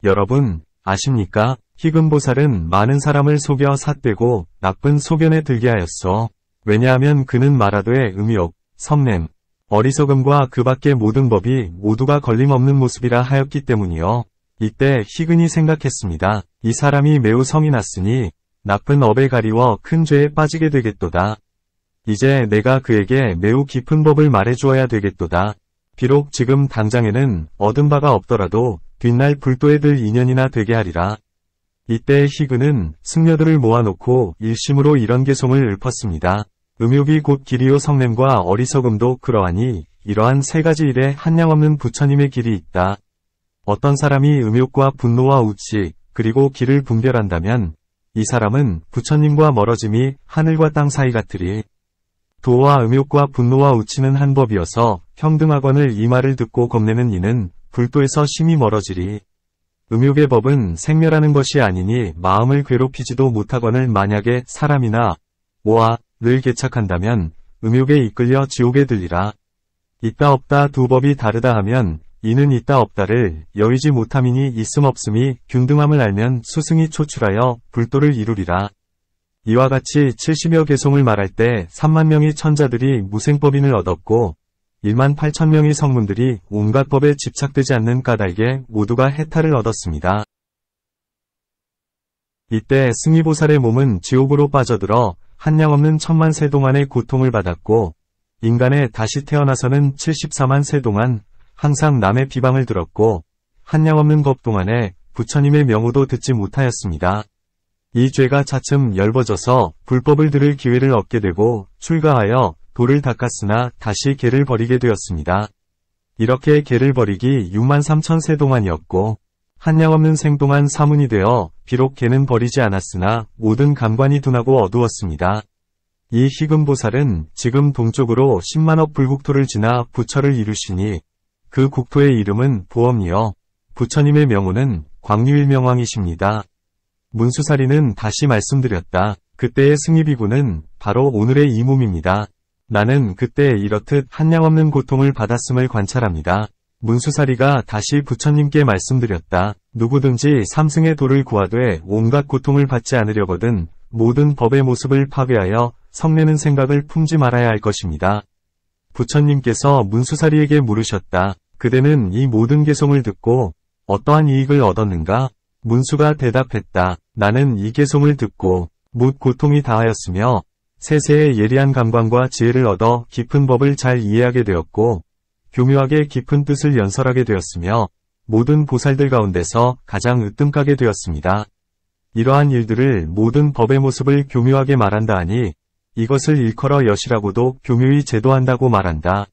여러분 아십니까? 희근보살은 많은 사람을 속여 삿되고 나쁜 소견에 들게 하였소. 왜냐하면 그는 말하되 음욕, 성냄, 어리석음과 그 밖의 모든 법이 모두가 걸림없는 모습이라 하였기 때문이요. 이때 희근이 생각했습니다. 이 사람이 매우 성이 났으니 나쁜 업에 가리워 큰 죄에 빠지게 되겠도다. 이제 내가 그에게 매우 깊은 법을 말해주어야 되겠도다. 비록 지금 당장에는 얻은 바가 없더라도 뒷날 불도에 들 인연이나 되게 하리라. 이때 희근은 승려들을 모아놓고 일심으로 이런 개송을 읊었습니다. 음욕이 곧 길이요 성냄과 어리석음도 그러하니 이러한 세 가지 일에 한량없는 부처님의 길이 있다. 어떤 사람이 음욕과 분노와 우치 그리고 길을 분별한다면 이 사람은 부처님과 멀어짐이 하늘과 땅 사이 같으리. 도와 음욕과 분노와 우치는 한 법이어서 평등하거늘 이 말을 듣고 겁내는 이는 불도에서 심히 멀어지리. 음욕의 법은 생멸하는 것이 아니니 마음을 괴롭히지도 못하거늘 만약에 사람이나 오와 를 개착한다면 음욕에 이끌려 지옥에 들리라. 있다 없다 두 법이 다르다 하면 이는 있다 없다를 여의지 못함이니 있음 없음이 균등함을 알면 수승이 초출하여 불도를 이루리라. 이와 같이 70여 개송을 말할 때 3만 명의 천자들이 무생법인을 얻었고 1만 8천 명의 성문들이 온갖 법에 집착되지 않는 까닭에 모두가 해탈을 얻었습니다. 이때 승위보살의 몸은 지옥으로 빠져들어 한량없는 천만 세 동안의 고통을 받았고 인간에 다시 태어나서는 74만 세 동안 항상 남의 비방을 들었고 한량없는 법 동안에 부처님의 명호도 듣지 못하였습니다. 이 죄가 차츰 엷어져서 불법을 들을 기회를 얻게 되고 출가하여 도를 닦았으나 다시 개를 버리게 되었습니다. 이렇게 개를 버리기 6만 3천 세 동안이었고 한량없는 생동안 사문이 되어 비록 개는 버리지 않았으나 모든 감관이 둔하고 어두웠습니다. 이 희금보살은 지금 동쪽으로 10만억 불국토를 지나 부처를 이루시니 그 국토의 이름은 보엄이요 부처님의 명호는 광유일명왕이십니다. 문수사리는 다시 말씀드렸다. 그때의 승희비구는 바로 오늘의 이 몸입니다. 나는 그때 이렇듯 한량없는 고통을 받았음을 관찰합니다. 문수사리가 다시 부처님께 말씀드렸다. 누구든지 삼승의 도를 구하되 온갖 고통을 받지 않으려거든 모든 법의 모습을 파괴하여 성내는 생각을 품지 말아야 할 것입니다. 부처님께서 문수사리에게 물으셨다. 그대는 이 모든 개송을 듣고 어떠한 이익을 얻었는가? 문수가 대답했다. 나는 이 개송을 듣고 못 고통이 다하였으며 세세의 예리한 감관과 지혜를 얻어 깊은 법을 잘 이해하게 되었고 교묘하게 깊은 뜻을 연설하게 되었으며 모든 보살들 가운데서 가장 으뜸가게 되었습니다. 이러한 일들을 모든 법의 모습을 교묘하게 말한다 하니 이것을 일컬어 여시라고도 교묘히 제도한다고 말한다.